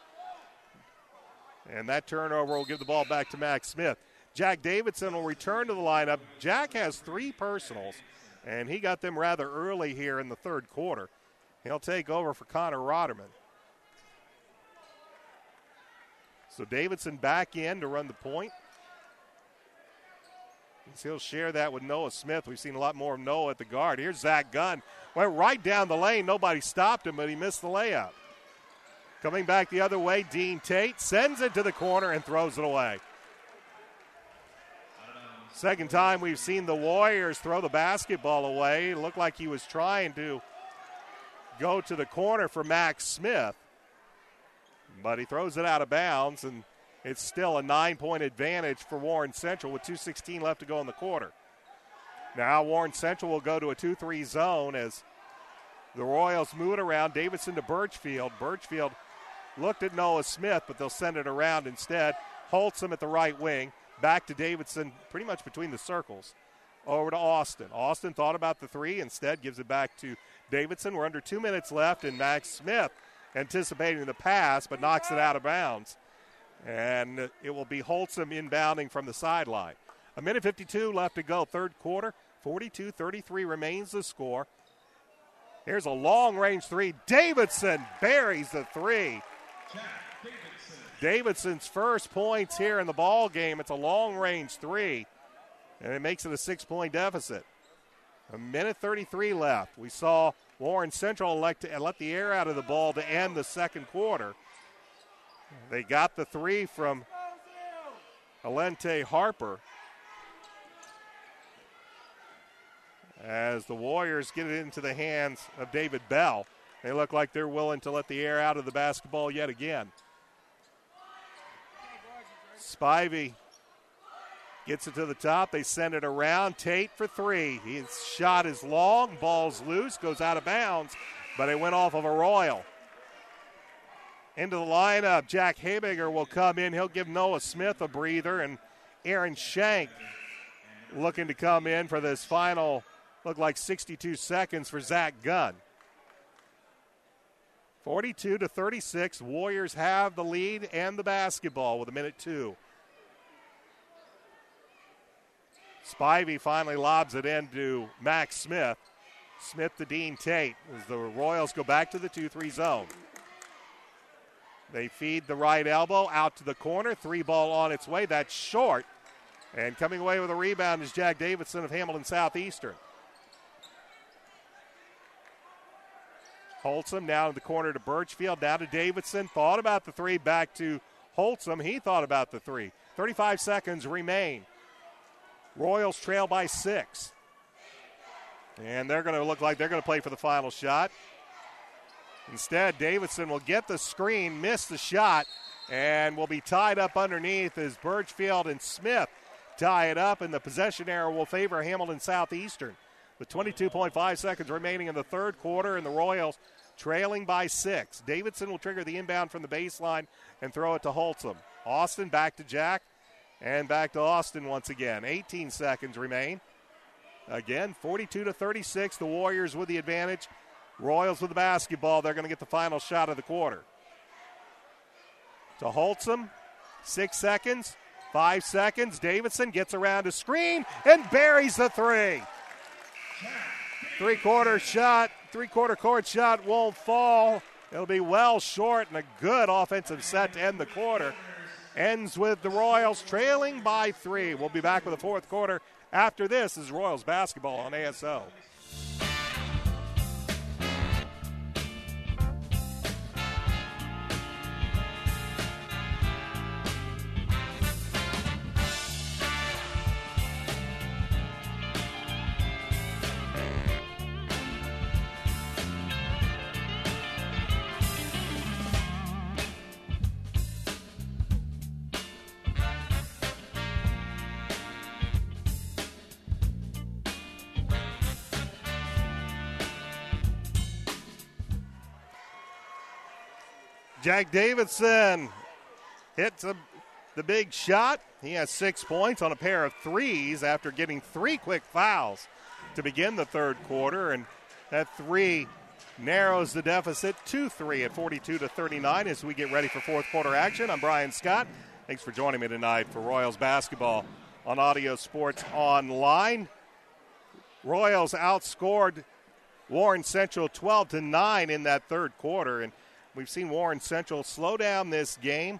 And that turnover will give the ball back to Max Smith. Jack Davidson will return to the lineup. Jack has 3 personals, and he got them rather early here in the third quarter. He'll take over for Connor Rotterman. So Davidson back in to run the point. He'll share that with Noah Smith. We've seen a lot more of Noah at the guard. Here's Zach Gunn. Went right down the lane. Nobody stopped him, but he missed the layup. Coming back the other way, Dean Tate sends it to the corner and throws it away. Second time we've seen the Warriors throw the basketball away. It looked like he was trying to go to the corner for Max Smith, but he throws it out of bounds, and it's still a 9-point advantage for Warren Central with 2:16 left to go in the quarter. Now Warren Central will go to a 2-3 zone as the Royals move it around. Davidson to Birchfield. Birchfield looked at Noah Smith, but they'll send it around instead. Holtzum at the right wing. Back to Davidson, pretty much between the circles. Over to Austin. Austin thought about the three, instead gives it back to Davidson. We're under 2 minutes left, and Max Smith anticipating the pass, but knocks it out of bounds. And it will be Holtzum inbounding from the sideline. 1:52 left to go, third quarter. 42-33 remains the score. Here's a long-range three. Davidson buries the three. Davidson's first points here in the ball game. It's a long-range three, and it makes it a 6-point deficit. 1:33 left. We saw Warren Central elect to let the air out of the ball to end the second quarter. They got the three from Alente Harper. As the Warriors get it into the hands of David Bell, they look like they're willing to let the air out of the basketball yet again. Spivey gets it to the top. They send it around. Tate for three. His shot is long. Ball's loose. Goes out of bounds, but it went off of a Royal. Into the lineup, Jack Habiger will come in. He'll give Noah Smith a breather, and Aaron Shank looking to come in for this final, look like 62 seconds for Zach Gunn. 42-36, Warriors have the lead and the basketball with 1:02. Spivey finally lobs it into Max Smith. Smith to Dean Tate as the Royals go back to the 2-3 zone. They feed the right elbow out to the corner. Three ball on its way. That's short. And coming away with a rebound is Jack Davidson of Hamilton Southeastern. Holtzum down in the corner to Birchfield, down to Davidson. Thought about the three, back to Holtzum. He thought about the three. 35 seconds remain. Royals trail by 6. And they're going to look like they're going to play for the final shot. Instead, Davidson will get the screen, miss the shot, and will be tied up underneath as Birchfield and Smith tie it up, and the possession error will favor Hamilton Southeastern. With 22.5 seconds remaining in the third quarter, and the Royals trailing by 6. Davidson will trigger the inbound from the baseline and throw it to Holtzum. Austin back to Jack, and back to Austin once again. 18 seconds remain. Again, 42-36, the Warriors with the advantage. Royals with the basketball. They're going to get the final shot of the quarter. To Holtzum, 6 seconds, 5 seconds. Davidson gets around a screen and buries the three. Three-quarter court shot won't fall. It'll be well short, and a good offensive set to end the quarter. Ends with the Royals trailing by 3. We'll be back with the fourth quarter. After this is Royals basketball on ASO. Jack Davidson hits the big shot. He has 6 points on a pair of threes after getting 3 quick fouls to begin the third quarter. And that three narrows the deficit to 3 at 42-39 as we get ready for fourth quarter action. I'm Brian Scott. Thanks for joining me tonight for Royals basketball on Audio Sports Online. Royals outscored Warren Central 12-9 in that third quarter, and we've seen Warren Central slow down this game.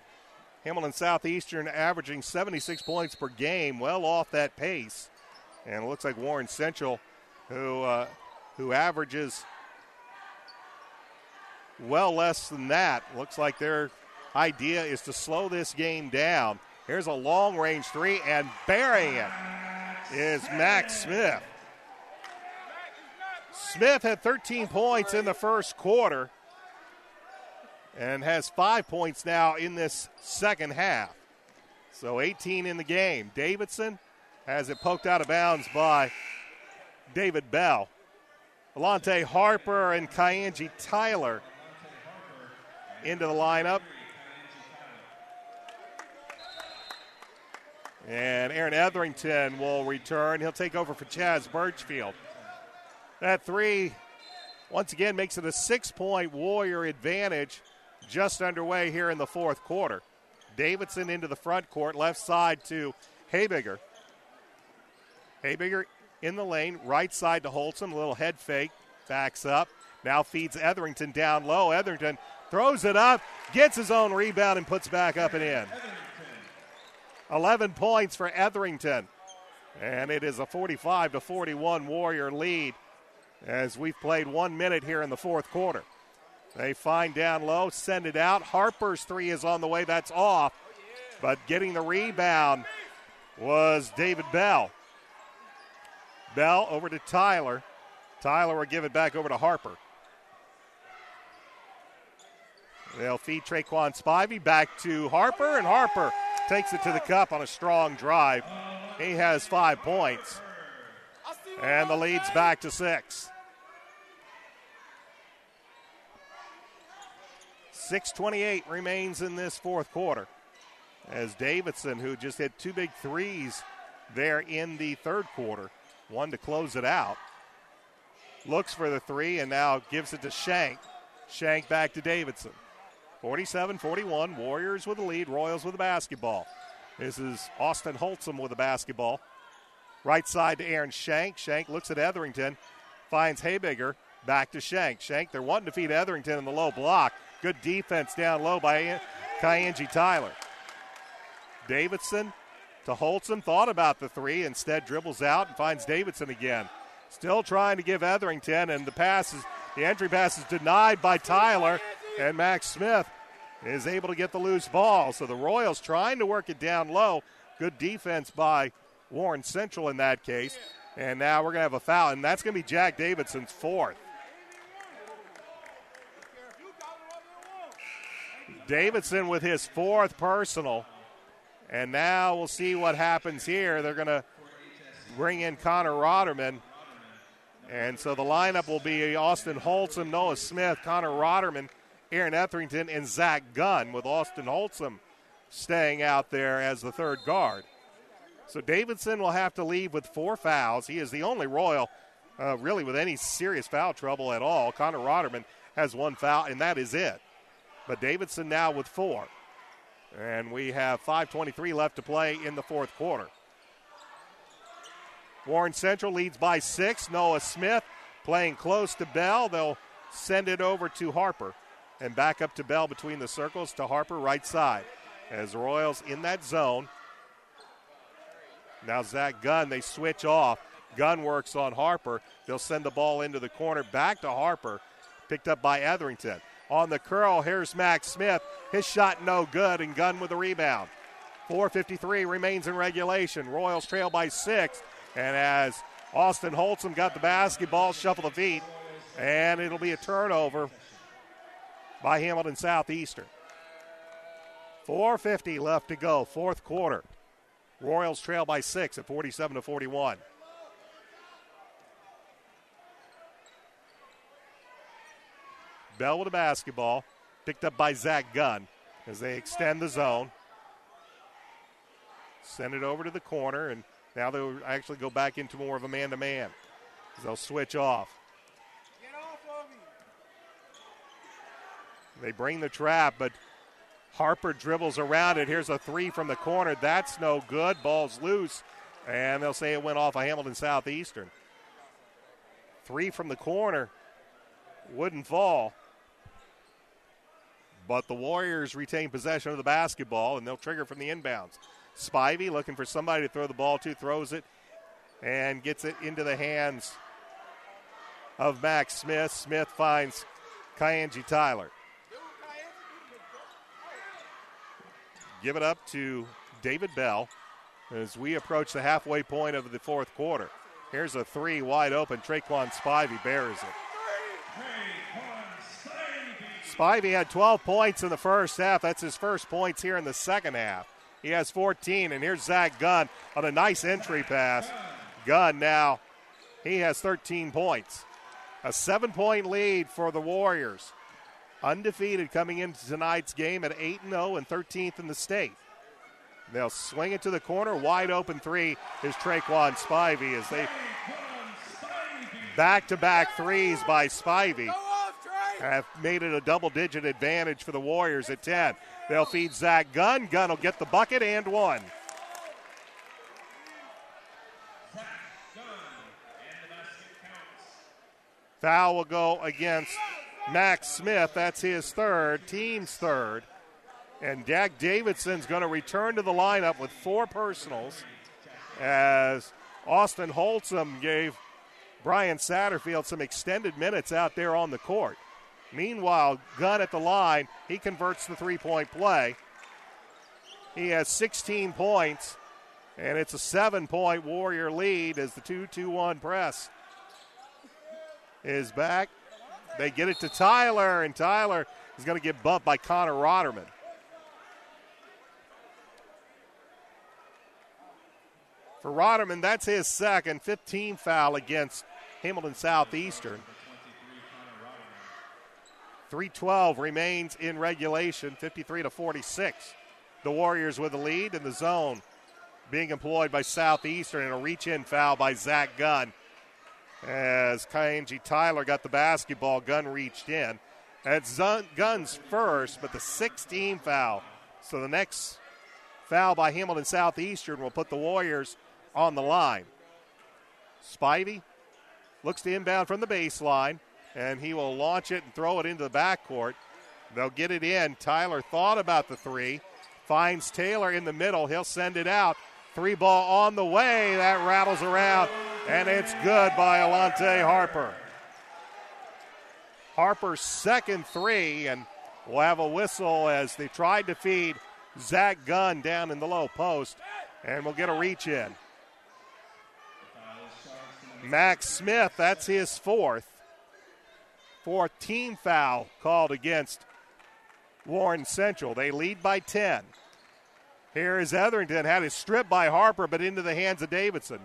Hamilton Southeastern averaging 76 points per game, well off that pace. And it looks like Warren Central, who averages well less than that. Looks like their idea is to slow this game down. Here's a long-range three, and burying it is Max Smith. Smith had 13 points in the first quarter and has 5 points now in this second half. So 18 in the game. Davidson has it poked out of bounds by David Bell. Alante Harper and Kyanji Tyler into the lineup. And Aaron Etherington will return. He'll take over for Chaz Birchfield. That three, once again, makes it a 6-point Warrior advantage just underway here in the fourth quarter. Davidson into the front court, left side to Habigger. Habigger in the lane, right side to Holtzum, a little head fake, backs up. Now feeds Etherington down low. Etherington throws it up, gets his own rebound, and puts back up and in. 11 points for Etherington. And it is a 45-41 Warrior lead as we've played 1 minute here in the fourth quarter. They find down low, send it out. Harper's three is on the way. That's off. But getting the rebound was David Bell. Bell over to Tyler. Tyler will give it back over to Harper. They'll feed Traquan Spivey back to Harper, and Harper takes it to the cup on a strong drive. He has 5 points. And the lead's back to 6. 6:28 remains in this fourth quarter as Davidson, who just hit 2 big threes there in the third quarter, one to close it out, looks for the three and now gives it to Shank. Shank back to Davidson. 47-41, Warriors with the lead, Royals with the basketball. This is Austin Holtzum with the basketball. Right side to Aaron Shank. Shank looks at Etherington, finds Habigger, back to Shank. Shank, they're wanting to feed Etherington in the low block. Good defense down low by Kyanji Tyler. Davidson to Holtzum, thought about the three, instead dribbles out and finds Davidson again. Still trying to give Etherington, and the entry pass is denied by Tyler, and Max Smith is able to get the loose ball. So the Royals trying to work it down low. Good defense by Warren Central in that case. And now we're going to have a foul, and that's going to be Jack Davidson's fourth. Davidson with his fourth personal. And now we'll see what happens here. They're going to bring in Connor Rotterman. And so the lineup will be Austin Holtzum, Noah Smith, Connor Rotterman, Aaron Etherington, and Zach Gunn, with Austin Holtzum staying out there as the third guard. So Davidson will have to leave with 4 fouls. He is the only Royal really with any serious foul trouble at all. Connor Rotterman has 1 foul, and that is it. But Davidson now with 4. And we have 5:23 left to play in the fourth quarter. Warren Central leads by 6. Noah Smith playing close to Bell. They'll send it over to Harper. And back up to Bell between the circles to Harper right side. As the Royals in that zone. Now Zach Gunn, they switch off. Gunn works on Harper. They'll send the ball into the corner back to Harper. Picked up by Etherington. On the curl, here's Max Smith. His shot no good, and Gunn with the rebound. 4:53 remains in regulation. Royals trail by 6. And as Austin Holtzum got the basketball, shuffle the feet, and it'll be a turnover by Hamilton Southeastern. 4:50 left to go, fourth quarter. Royals trail by 6 at 47-41. Bell with the basketball, picked up by Zach Gunn as they extend the zone. Send it over to the corner, and now they'll actually go back into more of a man-to-man. They'll switch off. They bring the trap, but Harper dribbles around it. Here's a 3 from the corner. That's no good. Ball's loose, and they'll say it went off of Hamilton Southeastern. 3 from the corner. Wouldn't fall. But the Warriors retain possession of the basketball, and they'll trigger from the inbounds. Spivey looking for somebody to throw the ball to, throws it, and gets it into the hands of Max Smith. Smith finds Kyanji Tyler. Give it up to David Bell as we approach the halfway point of the fourth quarter. Here's a three wide open. Traquan Spivey buries it. Spivey had 12 points in the first half. That's his first points here in the second half. He has 14, and here's Zach Gunn on a nice entry pass. Gunn now, he has 13 points. A 7-point lead for the Warriors. Undefeated coming into tonight's game at 8-0 and 13th in the state. They'll swing it to the corner. Wide open three is Traquan Spivey as they back-to-back threes by Spivey have made it a double-digit advantage for the Warriors at 10. They'll feed Zach Gunn. Gunn will get the bucket and one. Foul will go against Max Smith. That's his third, team's third. And Jack Davidson's going to return to the lineup with 4 personals as Austin Holtzum gave Brian Satterfield some extended minutes out there on the court. Meanwhile, Gunn at the line, he converts the three-point play. He has 16 points, and it's a 7-point Warrior lead as the 2-2-1 press is back. They get it to Tyler, and Tyler is going to get bumped by Connor Rotterman. For Rotterman, that's his second, 15 foul against Hamilton Southeastern. 3:12 remains in regulation, 53-46. The Warriors with the lead in the zone being employed by Southeastern, and a reach-in foul by Zach Gunn. As Kyanji Tyler got the basketball, Gunn reached in. That's Gunn's first, but the 16 foul. So the next foul by Hamilton Southeastern will put the Warriors on the line. Spivey looks to inbound from the baseline, and he will launch it and throw it into the backcourt. They'll get it in. Tyler thought about the three, finds Taylor in the middle. He'll send it out. 3-ball on the way. That rattles around, and it's good by Alante Harper. Harper's second three, and we'll have a whistle as they tried to feed Zach Gunn down in the low post, and we'll get a reach in. Max Smith, that's his fourth team foul called against Warren Central. They lead by 10. Here is Etherington, had it stripped by Harper, but into the hands of Davidson.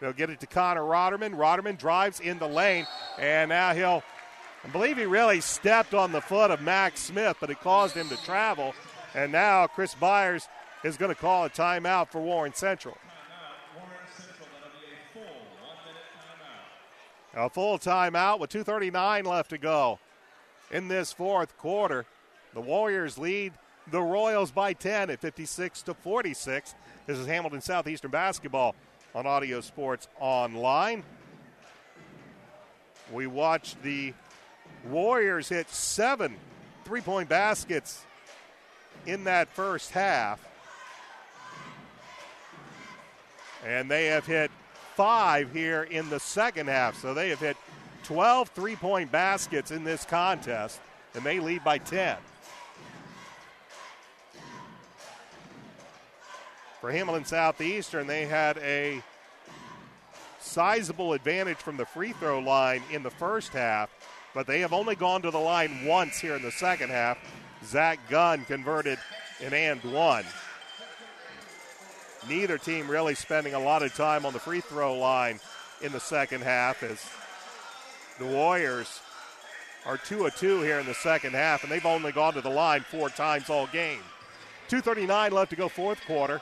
They'll get it to Connor Rotterman. Rotterman drives in the lane, and now I believe he really stepped on the foot of Max Smith, but it caused him to travel. And now Chris Byers is going to call a timeout for Warren Central. A full timeout with 2:39 left to go in this fourth quarter. The Warriors lead the Royals by 10 at 56-46. This is Hamilton Southeastern basketball on Audio Sports Online. We watched the Warriors hit 7 3-point baskets in that first half. And they have hit 5 here in the second half. So they have hit 12 3-point baskets in this contest, and they lead by 10. For Hamilton Southeastern, they had a sizable advantage from the free throw line in the first half, but they have only gone to the line once here in the second half. Zach Gunn converted an and one. Neither team really spending a lot of time on the free throw line in the second half, as the Warriors are 2 of 2 here in the second half, and they've only gone to the line 4 times all game. 2:39 left to go fourth quarter.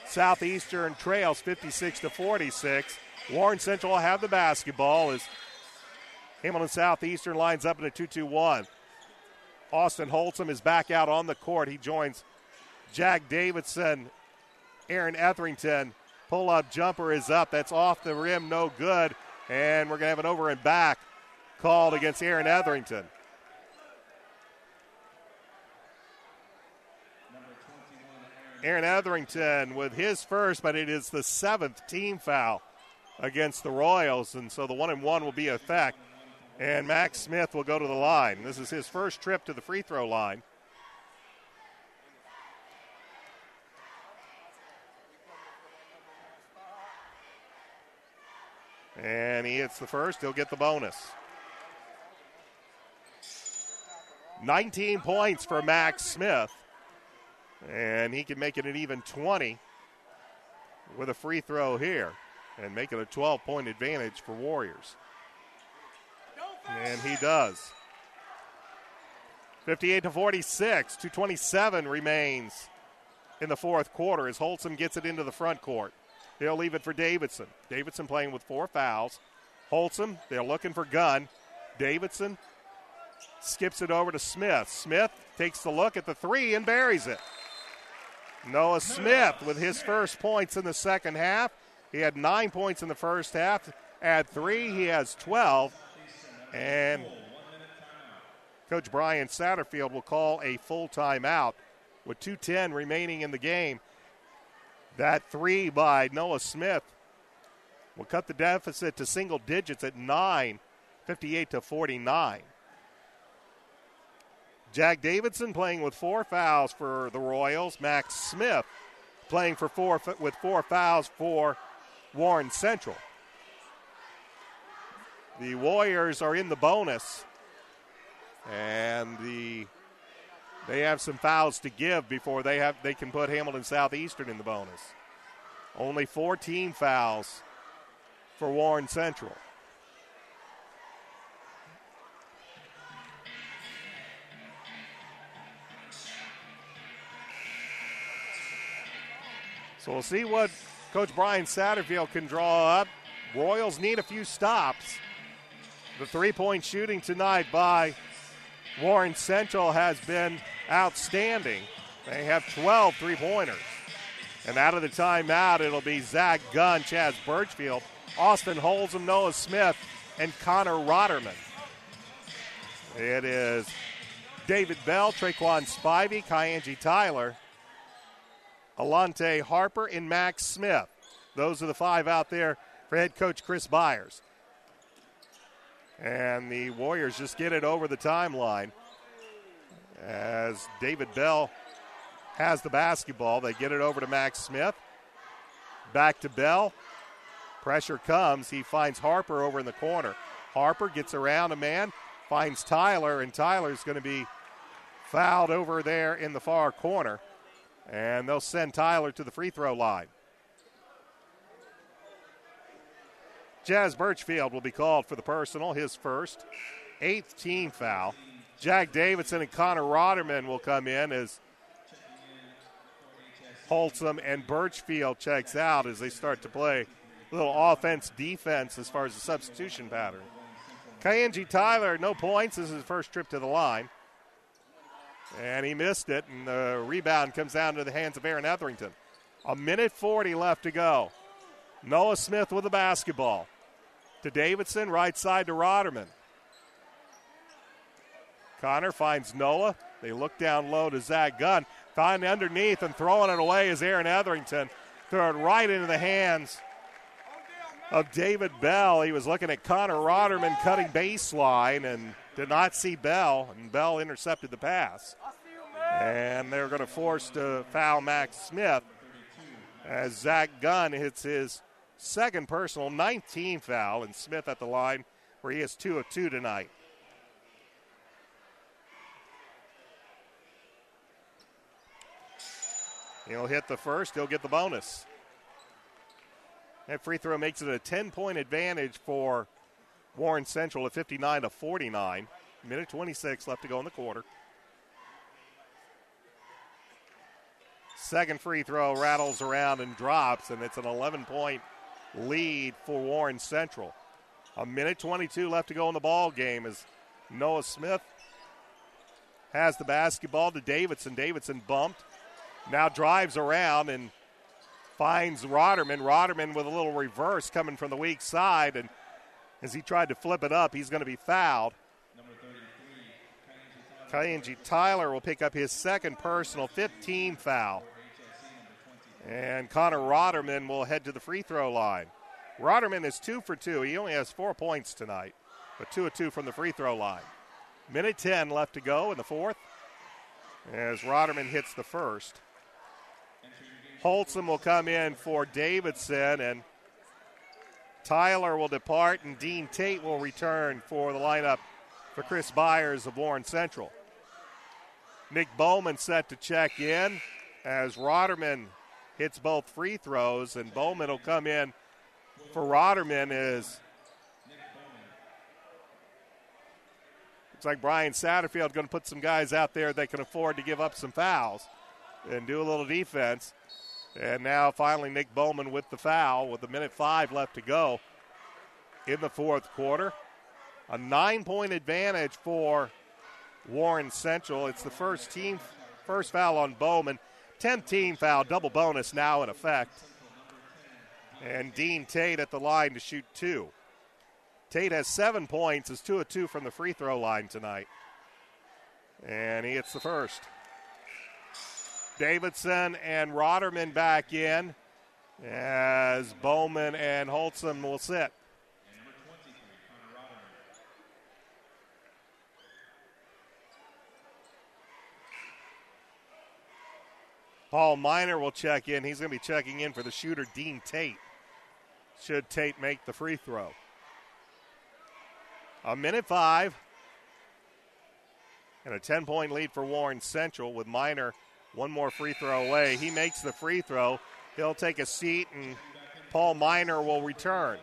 Southeastern trails 56-46. Warren Central will have the basketball as Hamilton Southeastern lines up in a 2-2-1. Austin Holtzum is back out on the court. He joins Jack Davidson, Aaron Etherington. Pull-up jumper is up. That's off the rim, no good. And we're going to have an over and back called against Aaron Etherington. Aaron Etherington with his first, but it is the 7th team foul against the Royals, and so the 1-and-1 will be in effect. And Max Smith will go to the line. This is his first trip to the free throw line. And he hits the first. He'll get the bonus. 19 points for Max Smith. And he can make it an even 20 with a free throw here and make it a 12-point advantage for Warriors. And he does. 58-46, 2:27 remains in the fourth quarter as Holtzum gets it into the front court. He'll leave it for Davidson. Davidson playing with 4 fouls. Holtzum, they're looking for Gunn. Davidson skips it over to Smith. Smith takes the look at the three and buries it. Noah Smith with his first points in the second half. He had 9 points in the first half. Add 3, he has 12. And Coach Brian Satterfield will call a full timeout with 2:10 remaining in the game. That 3 by Noah Smith will cut the deficit to single digits at 9, 58-49. Jack Davidson playing with 4 fouls for the Royals. Max Smith playing with 4 fouls for Warren Central. The Warriors are in the bonus, and they have some fouls to give before they can put Hamilton Southeastern in the bonus. Only 14 fouls for Warren Central. So we'll see what Coach Brian Satterfield can draw up. Royals need a few stops. The three-point shooting tonight by Warren Central has been outstanding. They have 12 three-pointers. And out of the timeout, it'll be Zach Gunn, Chaz Birchfield, Austin Holzum, Noah Smith, and Connor Rotterman. It is David Bell, Traquan Spivey, Kyanji Tyler, Alante Harper, and Max Smith. Those are the 5 out there for head coach Chris Byers. And the Warriors just get it over the timeline as David Bell has the basketball. They get it over to Max Smith. Back to Bell. Pressure comes. He finds Harper over in the corner. Harper gets around a man, finds Tyler, and Tyler's going to be fouled over there in the far corner. And they'll send Tyler to the free throw line. Chaz Birchfield will be called for the personal, his first, 8th team foul. Jack Davidson and Connor Rotterman will come in as Holtzum and Birchfield checks out as they start to play a little offense-defense as far as the substitution pattern. Kyanji Tyler, no points. This is his first trip to the line. And he missed it, and the rebound comes down to the hands of Aaron Etherington. 1:40 left to go. Noah Smith with the basketball. To Davidson, right side to Rotterman. Connor finds Noah. They look down low to Zach Gunn. Find underneath and throwing it away is Aaron Etherington. Throw it right into the hands of David Bell. He was looking at Connor Rotterman cutting baseline and did not see Bell, and Bell intercepted the pass. And they're going to force to foul Max Smith as Zach Gunn hits his second personal, 19 foul, and Smith at the line where he is 2 of 2 tonight. He'll hit the first, he'll get the bonus. That free throw makes it a 10-point advantage for Warren Central at 59-49. 1:26 left to go in the quarter. Second free throw rattles around and drops, and it's an 11-point lead for Warren Central. 1:22 left to go in the ball game as Noah Smith has the basketball to Davidson. Davidson bumped, now drives around and finds Rotterman. Rotterman with a little reverse coming from the weak side, and as he tried to flip it up, he's going to be fouled. Kyenji Tyler will pick up his second personal, 15 foul. And Connor Rotterman will head to the free throw line. Rotterman is 2 for 2. He only has 4 points tonight, but 2 of 2 from the free throw line. Minute 10 left to go in the fourth as Rotterman hits the first. Holtzman will come in for Davidson, and Tyler will depart, and Dean Tate will return for the lineup for Chris Byers of Warren Central. Nick Bowman set to check in as Rotterman hits both free throws, and Bowman will come in for Rotterman as looks like Brian Satterfield going to put some guys out there that can afford to give up some fouls and do a little defense. And now finally Nick Bowman with the foul with 1:05 left to go in the fourth quarter. A 9-point advantage for Warren Central. It's the first foul on Bowman. 10th team foul, double bonus now in effect. And Dean Tate at the line to shoot 2. Tate has 7 points, is 2 of 2 from the free throw line tonight. And he hits the first. Davidson and Rotterman back in as Bowman and Holtzman will sit. Paul Miner will check in. He's going to be checking in for the shooter, Dean Tate, should Tate make the free throw. 1:05 and a 10-point lead for Warren Central with Miner one more free throw away. He makes the free throw. He'll take a seat, and Paul Miner will return.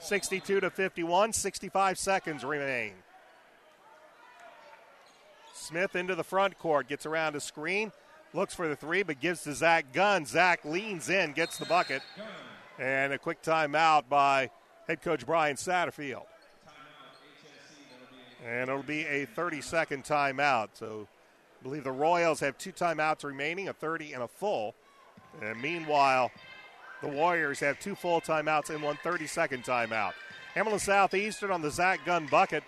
62-51, 65 seconds remain. Smith into the front court, gets around a screen, looks for the three, but gives to Zach Gunn. Zach leans in, gets the bucket, and a quick timeout by head coach Brian Satterfield. And it'll be a 30-second timeout. So I believe the Royals have 2 timeouts remaining, a 30 and a full. And meanwhile, the Warriors have 2 full timeouts and 1 30-second timeout. Hamilton Southeastern on the Zach Gunn bucket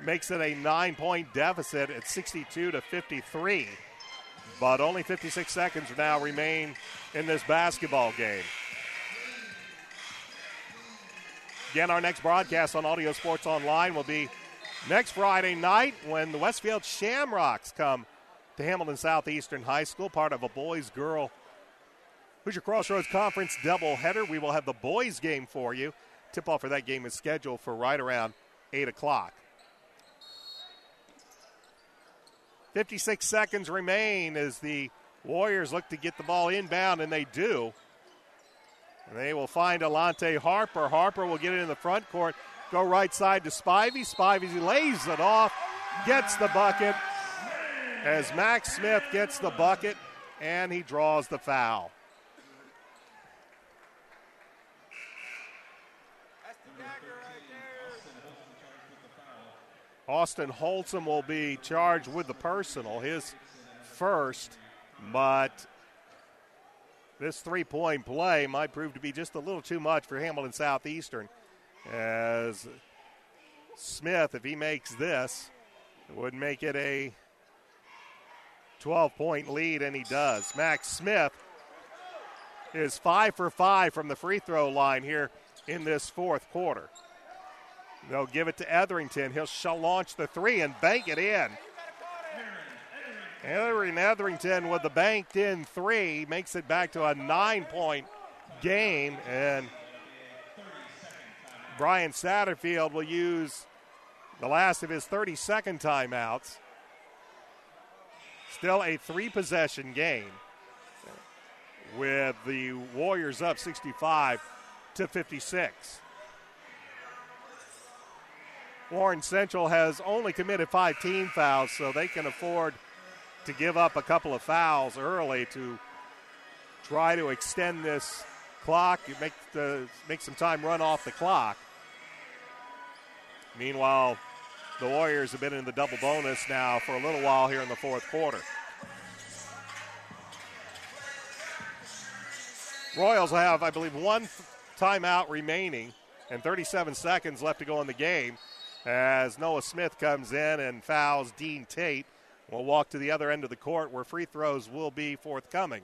makes it a 9-point deficit at 62-53. But only 56 seconds now remain in this basketball game. Again, our next broadcast on Audio Sports Online will be next Friday night when the Westfield Shamrocks come to Hamilton Southeastern High School, part of a boys-girl Hoosier Crossroads Conference doubleheader. We will have the boys game for you. Tip-off for that game is scheduled for right around 8 o'clock. 56 seconds remain as the Warriors look to get the ball inbound, and they do. And they will find Alante Harper. Harper will get it in the front court, go right side to Spivey. Spivey lays it off, gets the bucket as Max Smith gets the bucket, and he draws the foul. Austin Holtzman will be charged with the personal, his first, but this three-point play might prove to be just a little too much for Hamilton Southeastern, as Smith, if he makes this, would make it a 12-point lead, and he does. Max Smith is 5 for 5 from the free throw line here in this fourth quarter. They'll give it to Etherington. He'll launch the three and bank it in. Aaron Etherington with the banked-in three makes it back to a 9-point game, and Brian Satterfield will use the last of his 30-second timeouts. Still a 3-possession game with the Warriors up 65-56. Warren Central has only committed 5 team fouls, so they can afford to give up a couple of fouls early to try to extend this clock, make some time run off the clock. Meanwhile, the Warriors have been in the double bonus now for a little while here in the fourth quarter. Royals will have, I believe, 1 timeout remaining and 37 seconds left to go in the game, as Noah Smith comes in and fouls Dean Tate will walk to the other end of the court where free throws will be forthcoming.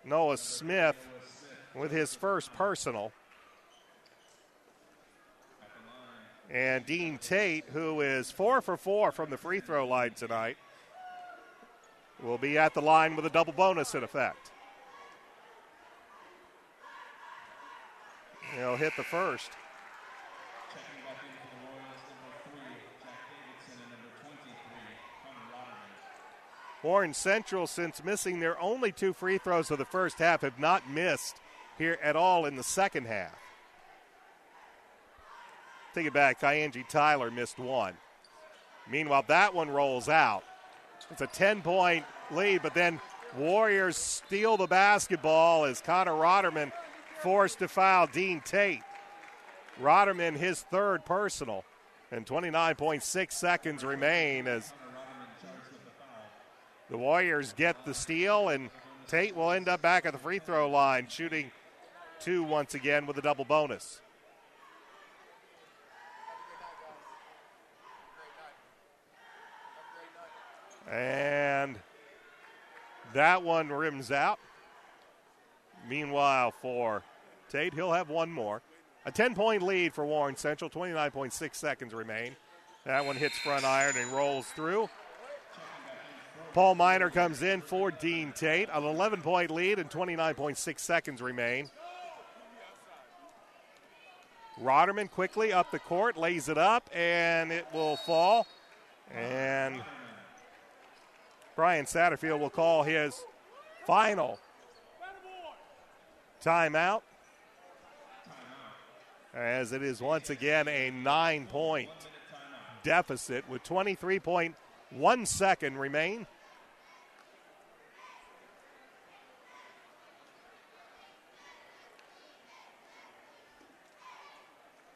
Noah Smith with his first personal. And Dean Tate, who is 4 for 4 from the free throw line tonight, will be at the line with a double bonus in effect. He'll hit the first. Warren Central, since missing their only 2 free throws of the first half, have not missed here at all in the second half. Take it back, Kyanji Tyler missed 1. Meanwhile, that one rolls out. It's a 10-point lead, but then Warriors steal the basketball as Connor Rotterman forced to foul Dean Tate. Rotterman, his third personal, and 29.6 seconds remain as the Warriors get the steal, and Tate will end up back at the free throw line, shooting 2 once again with a double bonus. And that one rims out. Meanwhile, for Tate, he'll have one more. A 10-point lead for Warren Central, 29.6 seconds remain. That one hits front iron and rolls through. Paul Miner comes in for Dean Tate. An 11-point lead and 29.6 seconds remain. Rotterman quickly up the court, lays it up, and it will fall. And Brian Satterfield will call his final timeout, as it is once again a 9-point deficit with 23.1 seconds remain.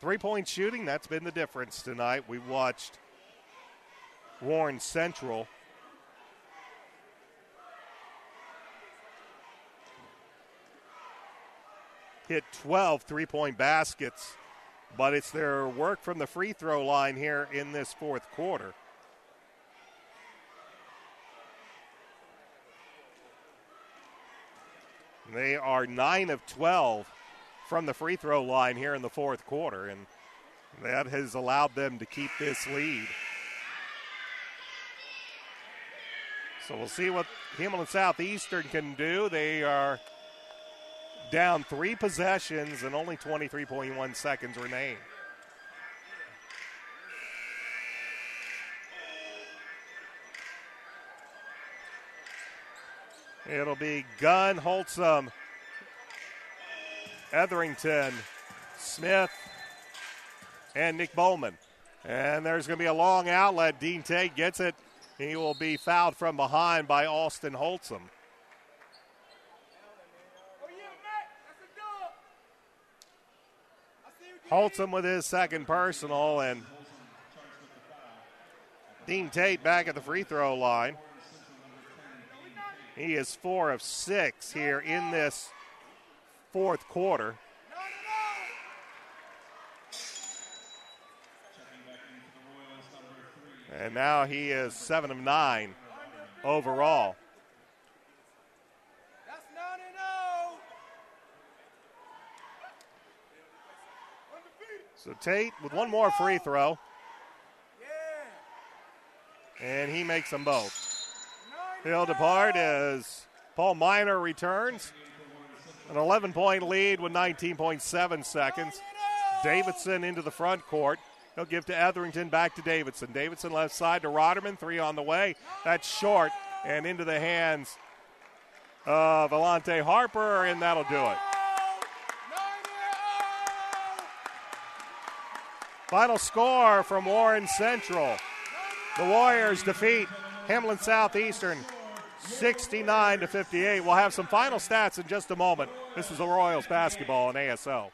Three-point shooting, that's been the difference tonight. We watched Warren Central hit 12 three-point baskets, but it's their work from the free throw line here in this fourth quarter. They are 9 of 12 from the free throw line here in the fourth quarter, and that has allowed them to keep this lead. So we'll see what Hamilton Southeastern can do. They are down 3 possessions and only 23.1 seconds remain. It'll be Gunn, Holtzum, Etherington, Smith, and Nick Bowman. And there's going to be a long outlet. Dean Tate gets it. He will be fouled from behind by Austin Holtzum. Holtzum with his second personal, and Dean Tate back at the free throw line. He is 4 of 6 here in this fourth quarter. And now he is 7 of 9 overall. So Tate with one more free throw. And he makes them both. He'll depart as Paul Miner returns. An 11-point lead with 19.7 seconds. Davidson into the front court. He'll give to Etherington, back to Davidson. Davidson left side to Rotterman, 3 on the way. That's short and into the hands of Alante Harper, and that'll do it. Final score from Warren Central. The Warriors defeat Hamilton Southeastern 69-58. We'll have some final stats in just a moment. This is the Royals basketball on ASO.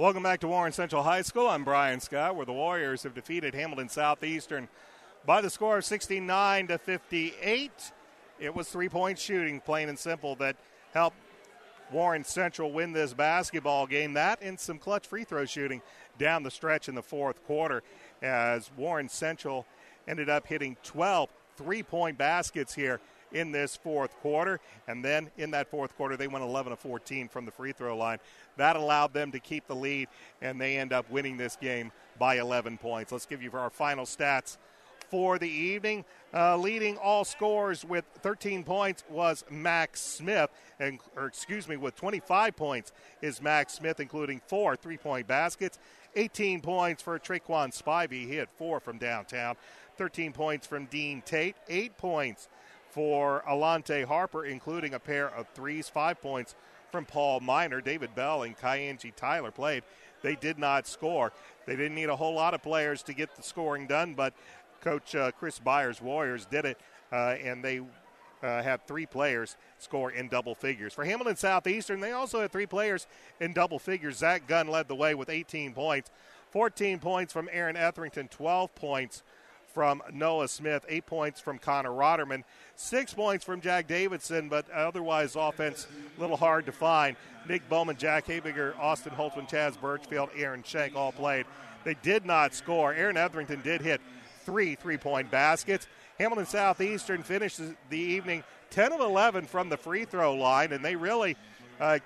Welcome back to Warren Central High School. I'm Brian Scott, where the Warriors have defeated Hamilton Southeastern by the score of 69-58. It was three-point shooting, plain and simple, that helped Warren Central win this basketball game. That and some clutch free throw shooting down the stretch in the fourth quarter, as Warren Central ended up hitting 12 three-point baskets here in this fourth quarter. And then in that fourth quarter, they went 11 of 14 from the free throw line. That allowed them to keep the lead, and they end up winning this game by 11 points. Let's give you our final stats for the evening. Leading all scorers with 13 points was Max Smith, with 25 points is Max Smith, including 4 three-point baskets. 18 points for Traquan Spivey. He had 4 from downtown. 13 points from Dean Tate. 8 points for Alante Harper, including a pair of threes. 5 points from Paul Miner. David Bell and Kyanji Tyler played. They did not score. They didn't need a whole lot of players to get the scoring done, but Coach Chris Byers' Warriors did it, and they had 3 players score in double figures. For Hamilton Southeastern, they also had 3 players in double figures. Zach Gunn led the way with 18 points. 14 points from Aaron Etherington, 12 points from Noah Smith, 8 points from Connor Rotterman, 6 points from Jack Davidson, but otherwise offense a little hard to find. Nick Bowman, Jack Habiger, Austin Holtzman, Chaz Birchfield, Aaron Schenk all played. They did not score. Aaron Etherington did hit 3 three-point baskets. Hamilton Southeastern finished the evening 10 of 11 from the free throw line, and they really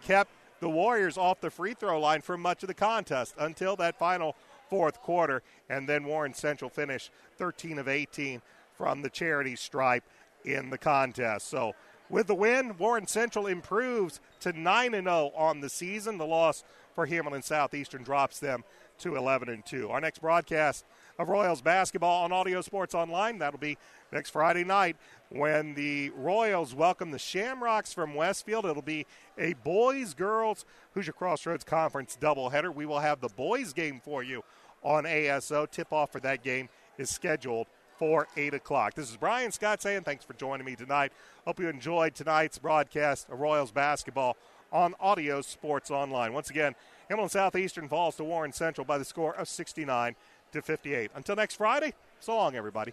kept the Warriors off the free throw line for much of the contest until that final fourth quarter, and then Warren Central finished 13 of 18 from the charity stripe in the contest. So with the win, Warren Central improves to 9-0 on the season. The loss for Hamilton Southeastern drops them to 11-2. Our next broadcast of Royals basketball on Audio Sports Online, that'll be next Friday night when the Royals welcome the Shamrocks from Westfield. It'll be a boys-girls Hoosier Crossroads Conference doubleheader. We will have the boys game for you on ASO. Tip-off for that game is scheduled for 8 o'clock. This is Brian Scott saying thanks for joining me tonight. Hope you enjoyed tonight's broadcast of Royals basketball on Audio Sports Online. Once again, Hamilton Southeastern falls to Warren Central by the score of 69-58. Until next Friday, so long, everybody.